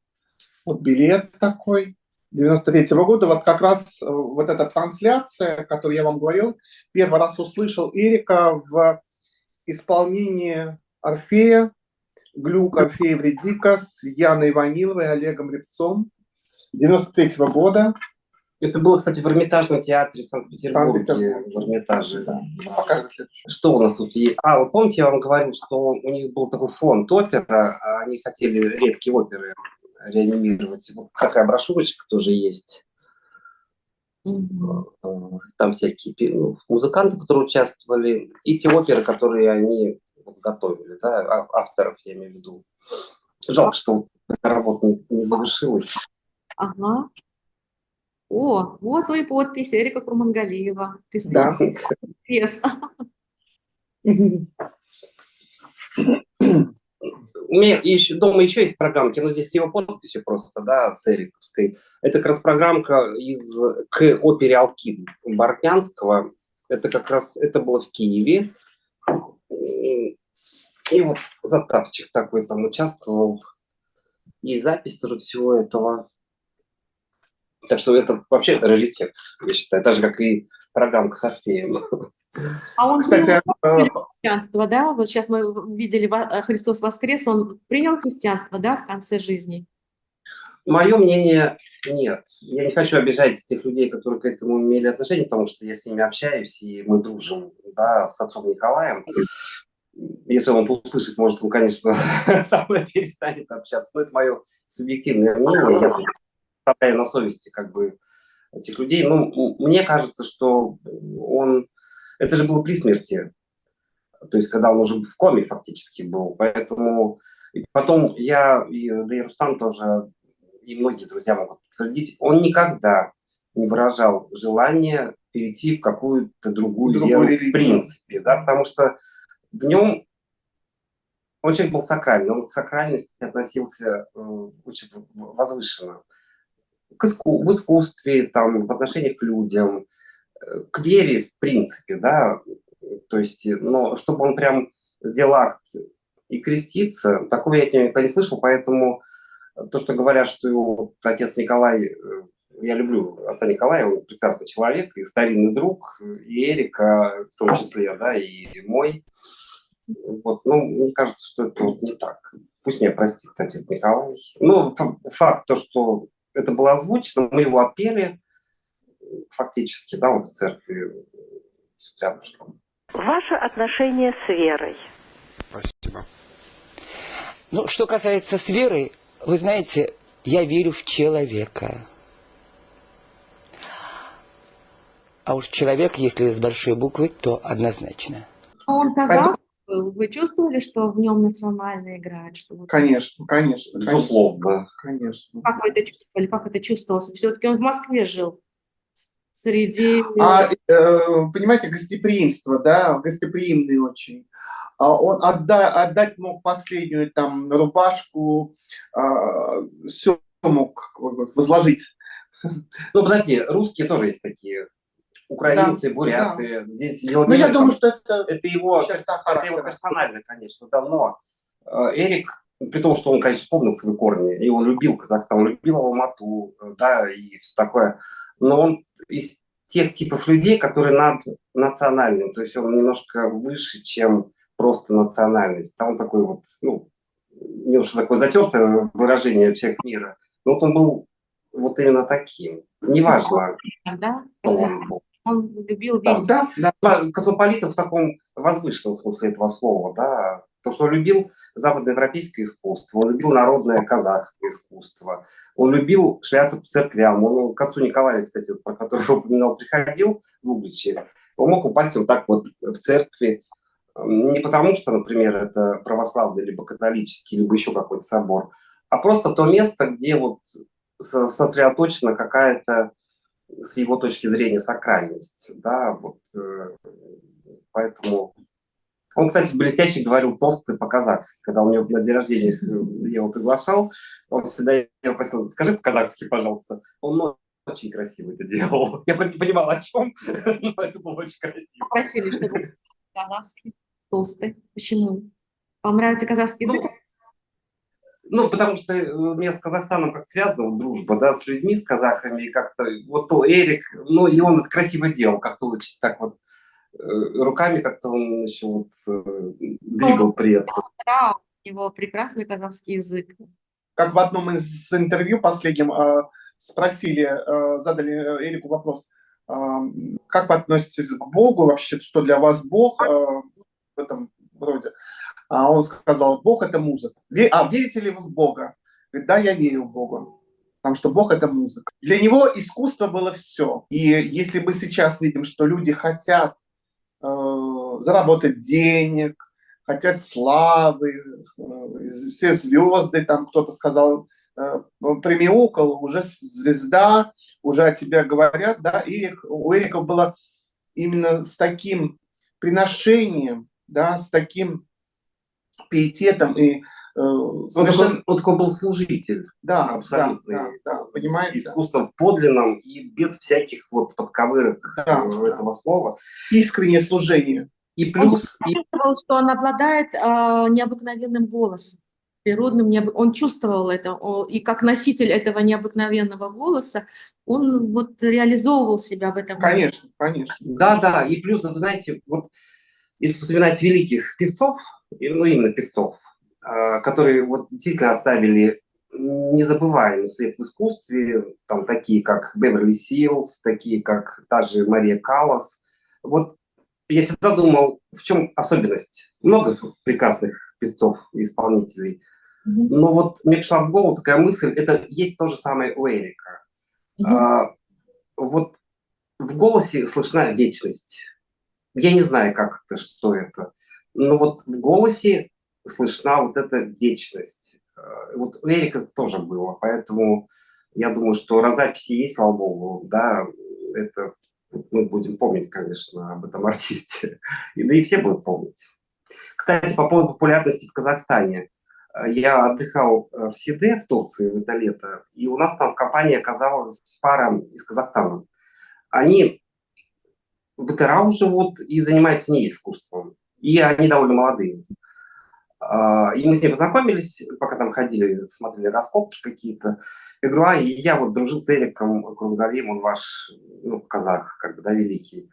Speaker 2: Вот билет такой 93-го года. Вот как раз вот эта трансляция, о которой я вам говорил, первый раз услышал Эрика в исполнении Орфея, Глюк, Орфей Евридика с Яной Ваниловой, Олегом Рябцом 93-го года.
Speaker 3: Это было, кстати, в Эрмитажном театре в Санкт-Петербурге. В Эрмитаже.
Speaker 2: Да.
Speaker 3: Что у нас тут есть? Вы помните, я вам говорил, что у них был такой фонд опера, они хотели редкие оперы реанимировать. Вот такая брошюрочка тоже есть. Там всякие музыканты, которые участвовали, и те оперы, которые они готовили, да, авторов, я имею в виду. Жалко, что эта работа не завершилась.
Speaker 5: Ага. О, вот твои подписи, Эрика Курмангалиева.
Speaker 2: Да.
Speaker 5: Yes.
Speaker 3: У меня дома еще есть программки, но здесь с его подписью просто, да, с эриковской. Это как раз программка к опере «Алкид» Бортнянского. Это как раз, это было в Киеве. И вот заставчик такой там участвовал. И запись тоже всего этого. Так что это вообще раритет, я считаю. Так же, как и программка с Орфеем.
Speaker 5: А он
Speaker 2: Кстати,
Speaker 5: принял христианство, да? Вот сейчас мы видели «Христос воскрес», он принял христианство, да, в конце жизни?
Speaker 3: Мое мнение нет. Я не хочу обижать тех людей, которые к этому имели отношение, потому что я с ними общаюсь, и мы дружим, да, с отцом Николаем. Если он это услышит, может, он, конечно, со мной перестанет общаться. Но это мое субъективное мнение. Я оставляю на совести как бы этих людей. Ну, мне кажется, что он... Это же было при смерти. То есть, когда он уже в коме фактически был. Поэтому... И потом я, да и Рустам тоже, и многие друзья могут подтвердить, он никогда не выражал желания перейти в какую-то другую веру в принципе. Да, потому что в нем он человек был сакральный, он к сакральности относился очень возвышенно. В искусстве, там, в отношениях к людям, к вере в принципе, да, то есть, но чтобы он прям сделал акт и креститься, такого я от него никогда не слышал, поэтому то, что говорят, что его отец Николай, я люблю отца Николая, он прекрасный человек, и старинный друг, и Эрика в том числе, да, и мой. Вот, ну, мне кажется, что это вот не так. Пусть меня простит отец Николай. Ну, факт то, что это было озвучено, мы его отпели фактически, да, вот в церкви с рядышком.
Speaker 13: Ваше отношение с верой.
Speaker 8: Спасибо.
Speaker 9: Ну, что касается с верой, вы знаете, я верю в человека. А уж человек, если с большой буквы, то однозначно.
Speaker 5: Он казах был. Вы чувствовали, что в нем национально играет? Что вот...
Speaker 2: Конечно, конечно.
Speaker 3: Безусловно.
Speaker 2: Конечно.
Speaker 5: Как вы это чувствовали? Как это чувствовалось? Все-таки он в Москве жил. Среди...
Speaker 2: Понимаете, гостеприимство, да, гостеприимный очень. Он отдать мог последнюю там рубашку, все мог возложить.
Speaker 3: Ну, подожди, русские тоже есть такие. Украинцы, да, буряты. Да. Здесь
Speaker 2: ну, я думаю, что это
Speaker 3: его персонально, конечно, да, но Эрик, при том, что он, конечно, помнил свои корни, и он любил Казахстан, он любил Алмату, да, и все такое, но он из тех типов людей, которые наднациональны, то есть он немножко выше, чем просто национальность. Там он такой вот, ну, немножко такое затертое выражение человек мира, но вот он был вот именно таким. Неважно,
Speaker 5: да?
Speaker 3: он был.
Speaker 5: Он любил весь...
Speaker 2: Да.
Speaker 3: Космополитом в таком возвышенном смысле этого слова, да. То, что он любил западноевропейское искусство, он любил народное казахское искусство, он любил шляться по церквям. Он к отцу Николаю, кстати, про которого упоминал, приходил в Угличе, он мог упасть вот так вот в церкви. Не потому, что, например, это православный, либо католический, либо еще какой-то собор, а просто то место, где вот сосредоточена какая-то, с его точки зрения, сакральность, да, вот, поэтому... Он, кстати, блестяще говорил тосты по-казахски, когда у него на день рождения я его приглашал, он всегда его просил, скажи по-казахски, пожалуйста, он очень красиво это делал. Я не понимал, о чем, но это было очень красиво.
Speaker 5: Попросили, чтобы казахский тосты. Почему? Вам нравится казахский язык?
Speaker 3: Ну, потому что у меня с Казахстаном как связана вот, дружба, да, с людьми, с казахами, и как-то, вот то Эрик, ну, и он это красиво делал, как-то очень так вот, руками как-то он еще вот двигал при этом.
Speaker 5: Да, у него прекрасный казахский язык.
Speaker 2: Как в одном из интервью последнем спросили, задали Эрику вопрос, как вы относитесь к Богу вообще, что для вас Бог в этом роде? А он сказал, Бог – это музыка. Верите ли вы в Бога? Говорит, да, я верю в Бога. Потому что Бог – это музыка. Для него искусство было все. И если мы сейчас видим, что люди хотят заработать денег, хотят славы, все звезды, там кто-то сказал, примяукал, уже звезда, уже о тебе говорят, да, у Эрика было именно с таким приношением, да, с таким пиететом и
Speaker 3: он такой был служитель.
Speaker 2: Да,
Speaker 3: абсолютно.
Speaker 2: Да, понимаете?
Speaker 3: Искусство в подлинном и без всяких вот подковырок этого слова.
Speaker 2: Искреннее служение.
Speaker 3: И плюс...
Speaker 5: Он чувствовал, что он обладает необыкновенным голосом, природным, он чувствовал это, и как носитель этого необыкновенного голоса, он вот реализовывал себя в этом.
Speaker 2: Конечно, конечно.
Speaker 3: Да, и плюс, вы знаете, вот если вспоминать великих певцов, ну именно певцов, которые вот действительно оставили незабываемый след в искусстве, там такие, как Беверли Силлз, такие, как та же Мария Каллас. Вот я всегда думал, в чем особенность. Много прекрасных певцов и исполнителей. Но вот мне пришла в голову такая мысль, это есть то же самое у Эрика. Вот в голосе слышна вечность. Я не знаю, как это, что это. Но вот в голосе слышна вот эта вечность. Вот у Эрика тоже было, поэтому я думаю, что раззаписи есть, слава богу, да, это мы будем помнить, конечно, об этом артисте, да и все будут помнить. Кстати, по поводу популярности в Казахстане. Я отдыхал в Сиде, в Турции, в это лето, и у нас там в компании оказалась пара из Казахстана. Они в Атырау живут и занимаются не искусством, и они довольно молодые. И мы с ней познакомились, пока там ходили, смотрели раскопки какие-то. Я говорю, и я вот дружил с Эриком Курмангалиевым, он ваш, ну, казах, как бы, да, великий.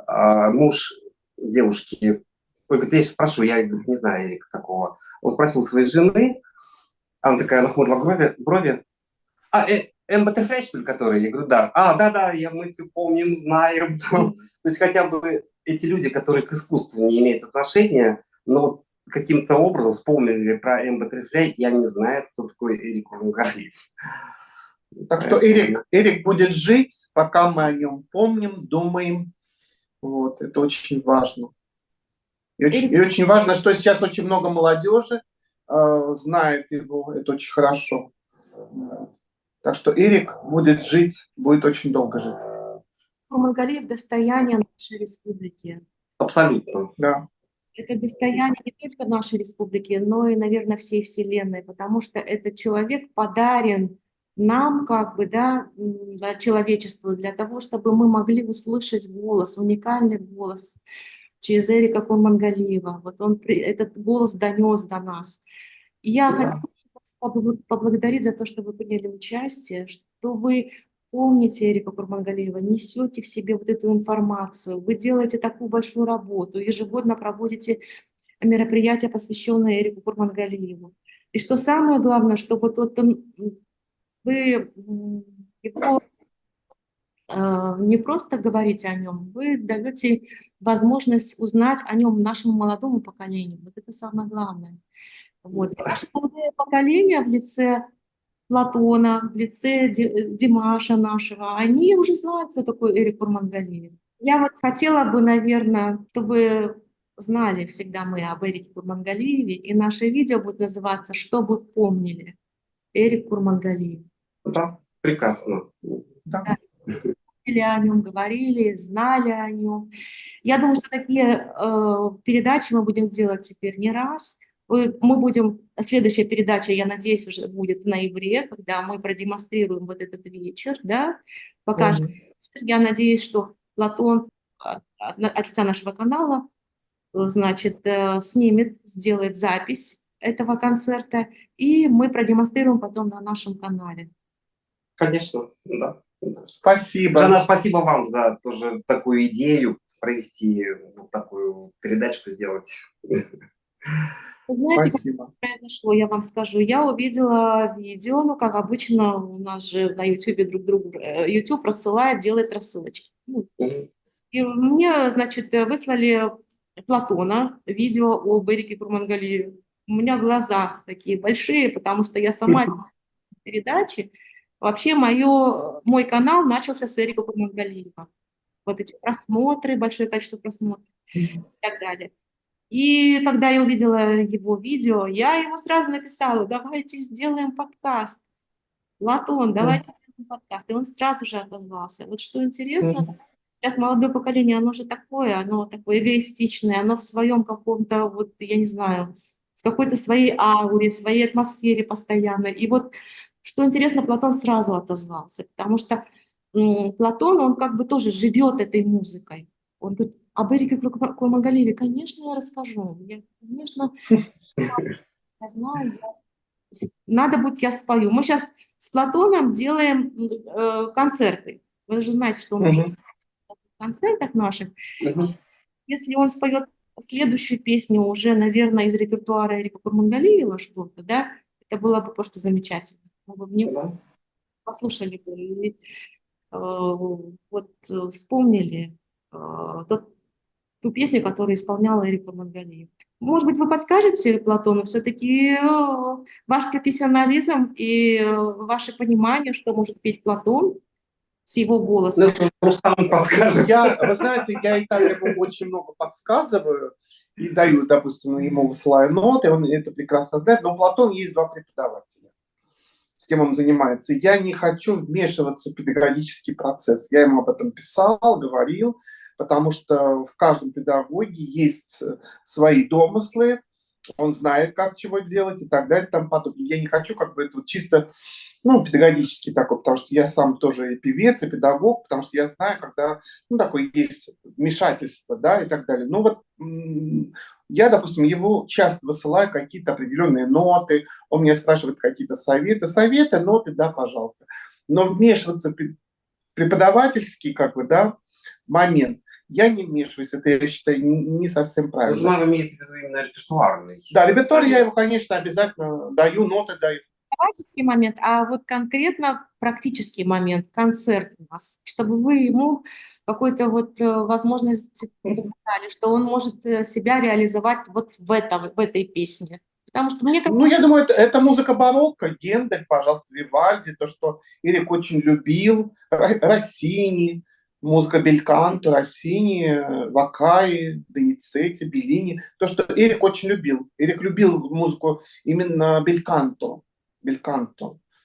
Speaker 3: Муж девушки, ой, говорит, я сейчас спрошу, я, говорит, не знаю Эрика такого. Он спросил у своей жены, она такая нахмурила брови. Баттерфляй, что ли, который? Я говорю, да. Да, мы тебя помним, знаем. То есть хотя бы эти люди, которые к искусству не имеют отношения, но вот каким-то образом вспомнили про Баттерфляй, я не знаю, кто такой Эрик Курмангалиев.
Speaker 2: Так что Эрик будет жить, пока мы о нем помним, думаем. Вот, это очень важно. И очень важно, что сейчас очень много молодежи знает его, это очень хорошо. Так что Эрик будет жить, будет очень долго жить.
Speaker 5: Курмангалиев – достояние нашей республики.
Speaker 3: Абсолютно.
Speaker 2: Да.
Speaker 5: Это достояние не только нашей республики, но и, наверное, всей Вселенной, потому что этот человек подарен нам, как бы, да, человечеству, для того, чтобы мы могли услышать голос, уникальный голос через Эрика Курмангалиева. Вот он этот голос донес до нас. И я хочу вас поблагодарить за то, что вы приняли участие, что вы помните Эрика Курмангалиева, несете в себе вот эту информацию, вы делаете такую большую работу, ежегодно проводите мероприятия, посвященные Эрику Курмангалиеву. И что самое главное, что вот вы его не просто говорите о нем, вы даете возможность узнать о нем нашему молодому поколению. Вот это самое главное. Вот. И наше молодое поколение в лице Платона, в лице Димаша нашего, они уже знают, кто такой Эрик Курмангалиев. Я вот хотела бы, наверное, чтобы знали всегда мы об Эрике Курмангалиеве, и наше видео будет называться «Чтобы помнили». Эрик Курмангалиев.
Speaker 3: Да, прекрасно.
Speaker 2: Да.
Speaker 5: Помнили о нем, говорили, знали о нем. Я думаю, что такие передачи мы будем делать теперь не раз. Мы будем, следующая передача, я надеюсь, уже будет в ноябре, когда мы продемонстрируем вот этот вечер, да, покажем. Я надеюсь, что Платон от лица нашего канала, значит, снимет, сделает запись этого концерта, и мы продемонстрируем потом на нашем канале.
Speaker 3: Конечно, да.
Speaker 2: Спасибо.
Speaker 3: Жанна, спасибо вам за тоже такую идею провести вот такую передачку, сделать.
Speaker 5: Знаете,
Speaker 2: Спасибо.
Speaker 5: как произошло, я вам скажу. Я увидела видео, ну, как обычно, у нас же на YouTube друг другу, YouTube рассылает, делает рассылочки. И мне, значит, выслали Платона видео об Эрике Курмангалиеве. У меня глаза такие большие, потому что я сама передачи. Вообще мой канал начался с Эрика Курмангалиева. Вот эти просмотры, большое количество просмотров и так далее. И когда я увидела его видео, я ему сразу написала: давайте сделаем подкаст. Платон, давайте сделаем подкаст. И он сразу же отозвался. Вот что интересно, сейчас молодое поколение, оно же такое, оно такое эгоистичное, оно в своем каком-то, вот, я не знаю, с какой-то своей ауре, своей атмосфере постоянно. И вот, что интересно, Платон сразу отозвался, потому что Платон, он как бы тоже живет этой музыкой. Он говорит: об Эрике Курмангалиеве, конечно, я расскажу. Конечно, я знаю. Надо будет, я спою. Мы сейчас с Платоном делаем концерты. Вы же знаете, что он уже в концертах наших. Если он споет следующую песню уже, наверное, из репертуара Эрика Курмангалиева что-то, да, это было бы просто замечательно. Вы мне послушали бы и вспомнили ту песню, которую исполнял Эрик Курмангалиев. Может быть, вы подскажете Платону все-таки ваш профессионализм и ваше понимание, что может петь Платон с его голосом?
Speaker 3: Просто он подскажет.
Speaker 2: Вы знаете, я и так ему очень много подсказываю и даю, допустим, ему высылаю ноты, он это прекрасно знает, но у Платона есть два преподавателя, с кем он занимается. Я не хочу вмешиваться в педагогический процесс. Я ему об этом писал, говорил, потому что в каждом педагоге есть свои домыслы, он знает, как чего делать и так далее и тому подобное. Я не хочу как бы это вот чисто педагогический такой, потому что я сам тоже и певец, и педагог, потому что я знаю, когда такое есть вмешательство, да, и так далее. Я, допустим, его часто высылаю какие-то определенные ноты, он меня спрашивает какие-то советы, ноты, да, пожалуйста. Но вмешиваться в преподавательский, момент, я не вмешиваюсь, это, я считаю, не совсем правильно.
Speaker 3: Журнал имеет в виду именно репертуарный.
Speaker 2: Да, репертуар я ему, конечно, обязательно даю, ноты даю.
Speaker 5: Преподавательский момент, а вот конкретно практический момент, концерт у нас, чтобы вы ему какую-то возможность дали, что он может себя реализовать вот в этой песне. Потому что мне
Speaker 2: я думаю, это музыка барокко, Гендель, пожалуйста, Вивальди, то, что Эрик очень любил, Россини, музыка бельканто, Россини, Вакаи, Доницетти, Беллини, то, что Эрик очень любил. Эрик любил музыку именно бельканто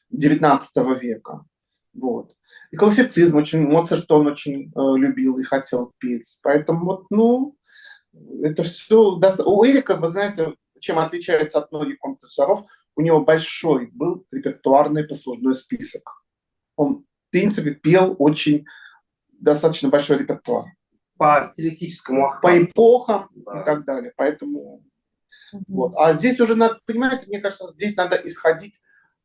Speaker 2: 19 века. Вот. И классицизм Моцарт он очень любил и хотел петь. Поэтому это все... У Эрика, вы знаете, чем отличается от многих композиторов, у него большой был репертуарный послужной список. Он, в принципе, пел достаточно большой репертуар.
Speaker 3: По стилистическому
Speaker 2: по эпохам и так далее. Поэтому А здесь уже надо, понимаете, мне кажется, здесь надо исходить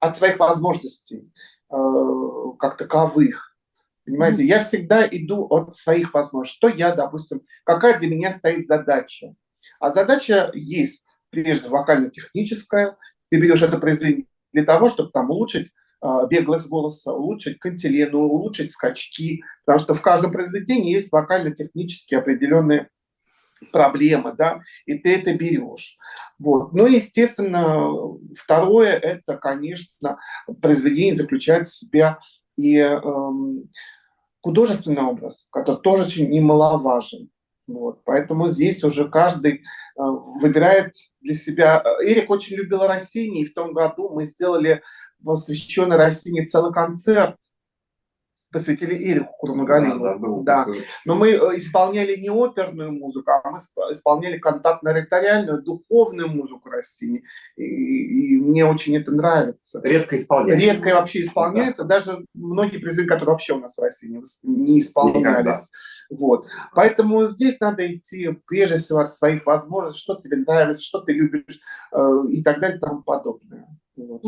Speaker 2: от своих возможностей как таковых. Понимаете, я всегда иду от своих возможностей. Что я, допустим, какая для меня стоит задача? А задача есть, прежде вокально-техническая. Ты берешь это произведение для того, чтобы там улучшить беглость голоса, улучшить кантилену, улучшить скачки, потому что в каждом произведении есть вокально-технические определенные проблемы, да, и ты это берешь. Вот. Ну, естественно, второе, это, конечно, произведение заключает в себя и художественный образ, который тоже очень немаловажен. Вот. Поэтому здесь уже каждый выбирает для себя. Эрик очень любил Россини, и в том году мы сделали посвященный Россини целый концерт, посвятили Эрику Курмангалиеву. Да. Но мы исполняли не оперную музыку, а мы исполняли контактно-ректориальную, духовную музыку Россини. И мне очень это нравится.
Speaker 3: Редко исполняется.
Speaker 2: Редко вообще исполняется. Да. Даже многие произведения, которые вообще у нас в России не исполнялись. Вот. Поэтому здесь надо идти прежде всего от своих возможностей, что тебе нравится, что ты любишь и так далее и тому подобное. Вот.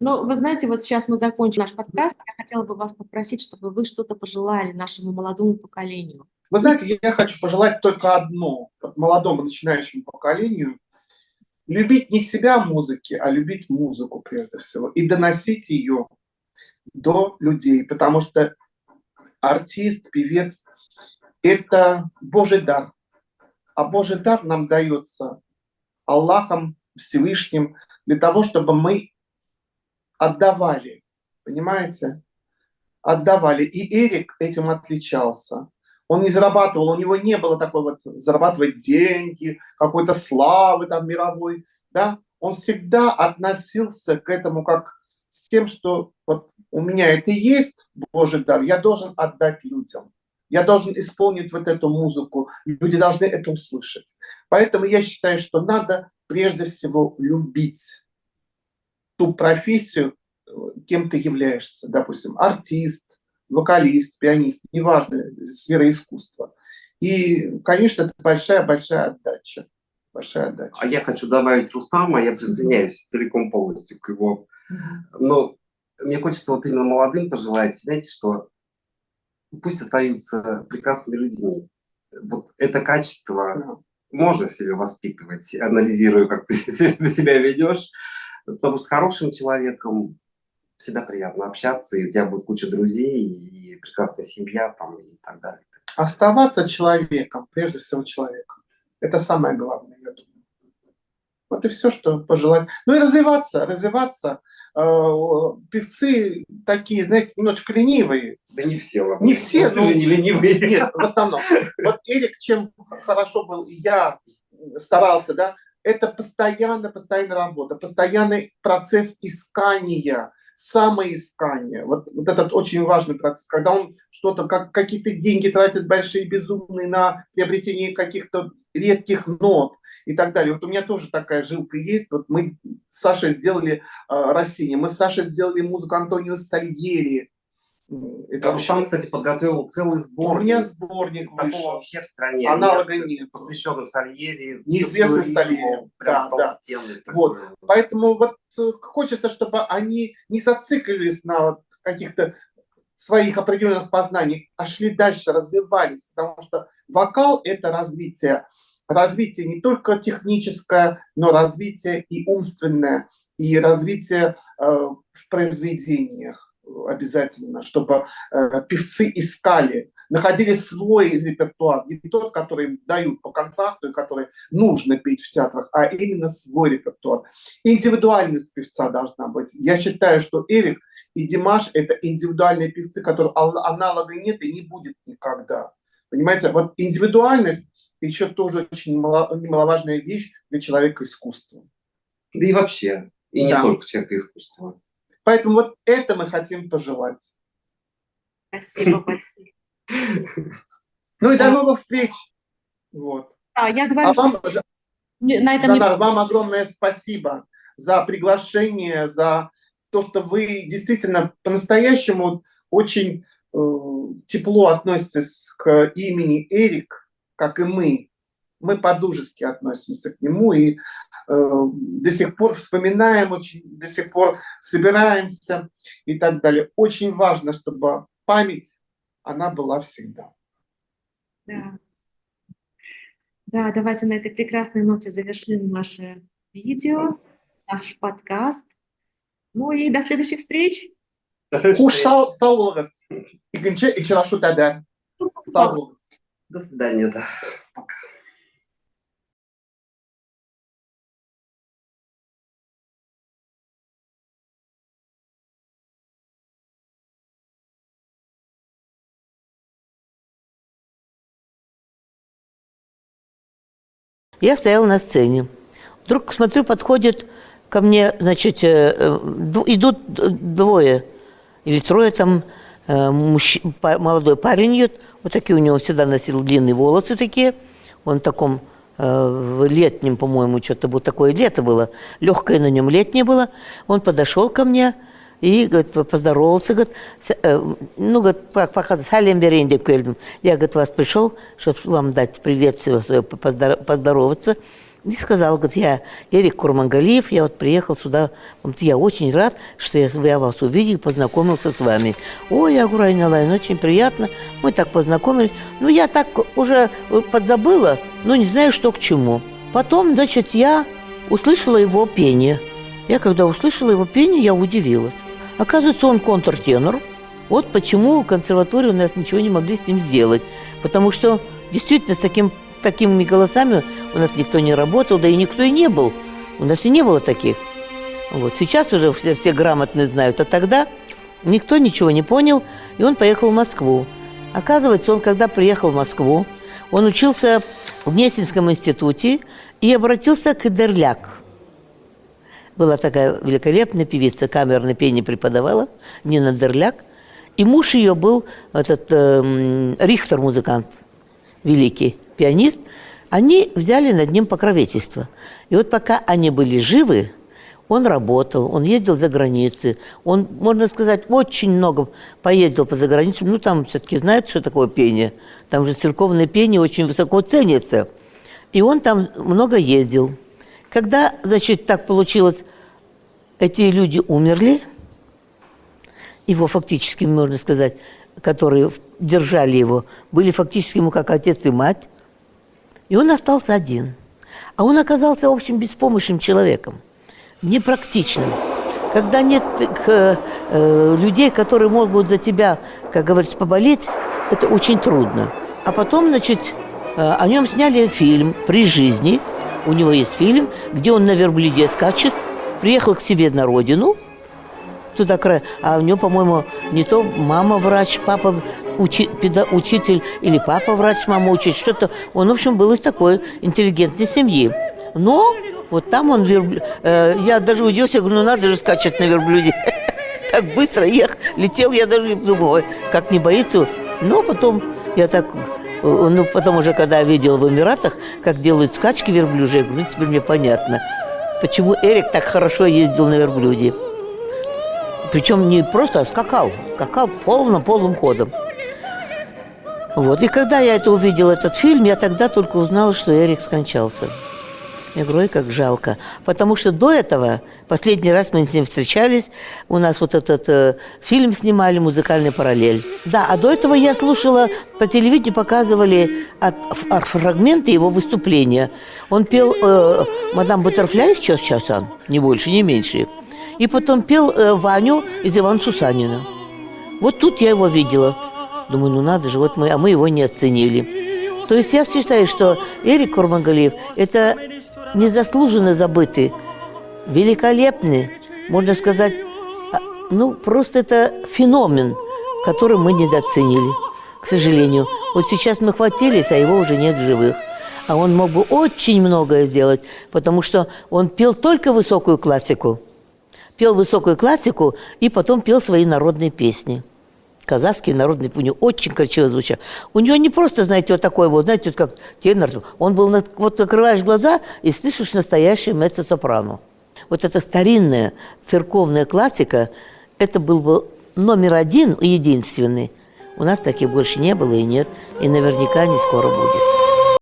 Speaker 5: Ну, вы знаете, вот сейчас мы закончим наш подкаст. Я хотела бы вас попросить, чтобы вы что-то пожелали нашему молодому поколению.
Speaker 2: Вы знаете, я хочу пожелать только одно молодому начинающему поколению. Любить не себя музыки, а любить музыку прежде всего. И доносить ее до людей. Потому что артист, певец – это Божий дар. А Божий дар нам дается Аллахом Всевышним для того, чтобы мы отдавали, понимаете? Отдавали. И Эрик этим отличался. Он не зарабатывал, у него не было такой зарабатывать деньги, какой-то славы там мировой, да? Он всегда относился к этому как с тем, что вот у меня это есть, Божий дар, я должен отдать людям. Я должен исполнить вот эту музыку. Люди должны это услышать. Поэтому я считаю, что надо прежде всего любить ту профессию, кем ты являешься, допустим, артист, вокалист, пианист, неважно, сфера искусства. И, конечно, это большая-большая отдача. Большая отдача.
Speaker 3: А я хочу добавить Рустама, я присоединяюсь целиком полностью к его. Но мне хочется вот именно молодым пожелать, знаете, что пусть остаются прекрасными людьми. Вот это качество можно в себе воспитывать, анализируя, как ты себя ведешь. Потому что с хорошим человеком всегда приятно общаться, и у тебя будет куча друзей, и прекрасная семья там, и так далее.
Speaker 2: Оставаться человеком, прежде всего человеком. Это самое главное, я думаю. Вот и все, что пожелать. Ну и развиваться. Певцы такие, знаете, немножечко ленивые.
Speaker 3: Да не все, ладно.
Speaker 2: Не все,
Speaker 3: Ты же не ленивый.
Speaker 2: Нет, в основном. Вот Эрик, чем хорошо был, я старался, да, это постоянная работа, постоянный процесс искания, самоискания. Вот этот очень важный процесс, когда он что-то, какие-то деньги тратит большие, безумные на приобретение каких-то редких нот и так далее. Вот у меня тоже такая жилка есть. Вот мы с Сашей сделали Россини, мы с Сашей сделали музыку Антонио Сальери.
Speaker 3: Это Руслан, кстати, подготовил целый сборник.
Speaker 2: У меня сборник
Speaker 3: такого
Speaker 2: вышел.
Speaker 3: вообще в стране.
Speaker 2: Аналога нет.
Speaker 3: Посвященный Сальери.
Speaker 2: Неизвестный Сальери. Да. Вот. Поэтому вот хочется, чтобы они не зациклились на каких-то своих определенных познаниях, а шли дальше, развивались. Потому что вокал – это развитие. Развитие не только техническое, но развитие и умственное, и развитие в произведениях. Обязательно, чтобы певцы искали, находили свой репертуар, не тот, который им дают по контракту, который нужно петь в театрах, а именно свой репертуар. Индивидуальность певца должна быть. Я считаю, что Эрик и Димаш – это индивидуальные певцы, которых аналога нет и не будет никогда. Понимаете, вот индивидуальность еще тоже очень немаловажная вещь для человека искусства.
Speaker 3: Да и вообще, и не только человека искусства.
Speaker 2: Поэтому вот это мы хотим пожелать.
Speaker 5: Спасибо.
Speaker 2: Ну и до новых встреч. Вот.
Speaker 5: Я говорю,
Speaker 2: вам,
Speaker 5: на этом
Speaker 2: Жанар, вам огромное спасибо за приглашение, за то, что вы действительно по-настоящему очень тепло относитесь к имени Эрик, как и мы. Мы по-дружески относимся к нему и до сих пор вспоминаем, до сих пор собираемся и так далее. Очень важно, чтобы память, она была всегда.
Speaker 5: Да, давайте на этой прекрасной ноте завершим наше видео, наш подкаст. Ну и до следующих встреч.
Speaker 2: Саулгас. И Чарашу Тада.
Speaker 3: До свидания, да. Пока.
Speaker 14: Я стояла на сцене. Вдруг, смотрю, подходит ко мне, значит, идут двое или трое там, молодой парень идет, вот такие у него всегда носил длинные волосы такие, он в таком в летнем, по-моему, что-то было такое лето было, легкое на нем летнее было, он подошел ко мне и, говорит, поздоровался, говорит, ну, говорит, показывает, салем берем, я, говорит, вас пришел, чтобы вам дать приветствие, поздороваться. И сказал, говорит, я Эрик Курмангалиев, я вот приехал сюда, я очень рад, что я вас увидел, познакомился с вами. Ой, я говорю, Айна Лайн, очень приятно, мы так познакомились. Ну, я так уже подзабыла, но не знаю, что к чему. Потом, значит, я услышала его пение. Я когда услышала его пение, я удивилась. Оказывается, он контртенор. Вот почему в консерватории у нас ничего не могли с ним сделать. Потому что действительно с такими голосами у нас никто не работал, да и никто и не был. У нас и не было таких. Вот. Сейчас уже все грамотно знают, а тогда никто ничего не понял, и он поехал в Москву. Оказывается, он когда приехал в Москву, он учился в Гнесинском институте и обратился к Эдерляк. Была такая великолепная певица, камерное пение преподавала, Нина Дерляк. И муж ее был этот Рихтер, музыкант, великий пианист. Они взяли над ним покровительство. И вот пока они были живы, он работал, он ездил за границу. Он, можно сказать, очень много поездил по заграницам. Ну, там все-таки знают, что такое пение. Там же церковное пение очень высоко ценится. И он там много ездил. Когда, значит, так получилось, эти люди умерли, его фактически, можно сказать, которые держали его, были фактически ему как отец и мать, и он остался один. А он оказался, в общем, беспомощным человеком, непрактичным. когда нет людей, которые могут за тебя, как говорится, поболеть, это очень трудно. А потом, значит, о нем сняли фильм «При жизни». У него есть фильм, где он на верблюде скачет, приехал к себе на родину, туда, а у него, по-моему, не то мама врач, папа учитель, или папа врач, мама учитель, что-то. Он, в общем, был из такой интеллигентной семьи. Но вот там он, я даже удивился, я говорю, ну надо же скачет на верблюде. Так быстро летел, я даже не думал, как не боится. Но потом я так, ну потом уже, когда я видел в Эмиратах, как делают скачки верблюжьи, я говорю, ну теперь мне понятно, почему Эрик так хорошо ездил на верблюде. Причем не просто, а скакал полным ходом. Вот. И когда я это увидел, этот фильм, я тогда только узнала, что Эрик скончался. Я говорю, ой, как жалко. Потому что до этого, последний раз мы с ним встречались, у нас вот этот фильм снимали «Музыкальный параллель». Да, а до этого я слушала, по телевидению показывали фрагменты его выступления. Он пел «Мадам Баттерфляй» сейчас, не больше, не меньше. И потом пел Ваню из Ивана Сусанина. Вот тут я его видела. Думаю, ну надо же, мы его не оценили. То есть я считаю, что Эрик Курмангалиев – это незаслуженно забытый, великолепный, можно сказать, ну просто это феномен, который мы недооценили, к сожалению. Вот сейчас мы хватились, а его уже нет в живых. А он мог бы очень многое сделать, потому что он пел только высокую классику. Пел высокую классику и потом пел свои народные песни. Казахские народные, у него очень красиво звучал. У него не просто, знаете, вот такой вот, знаете, вот как тенор. Он был, вот открываешь глаза и слышишь настоящий меццо-сопрано. Вот эта старинная церковная классика, это был бы номер один и единственный. У нас таких больше не было и нет, и наверняка не скоро будет.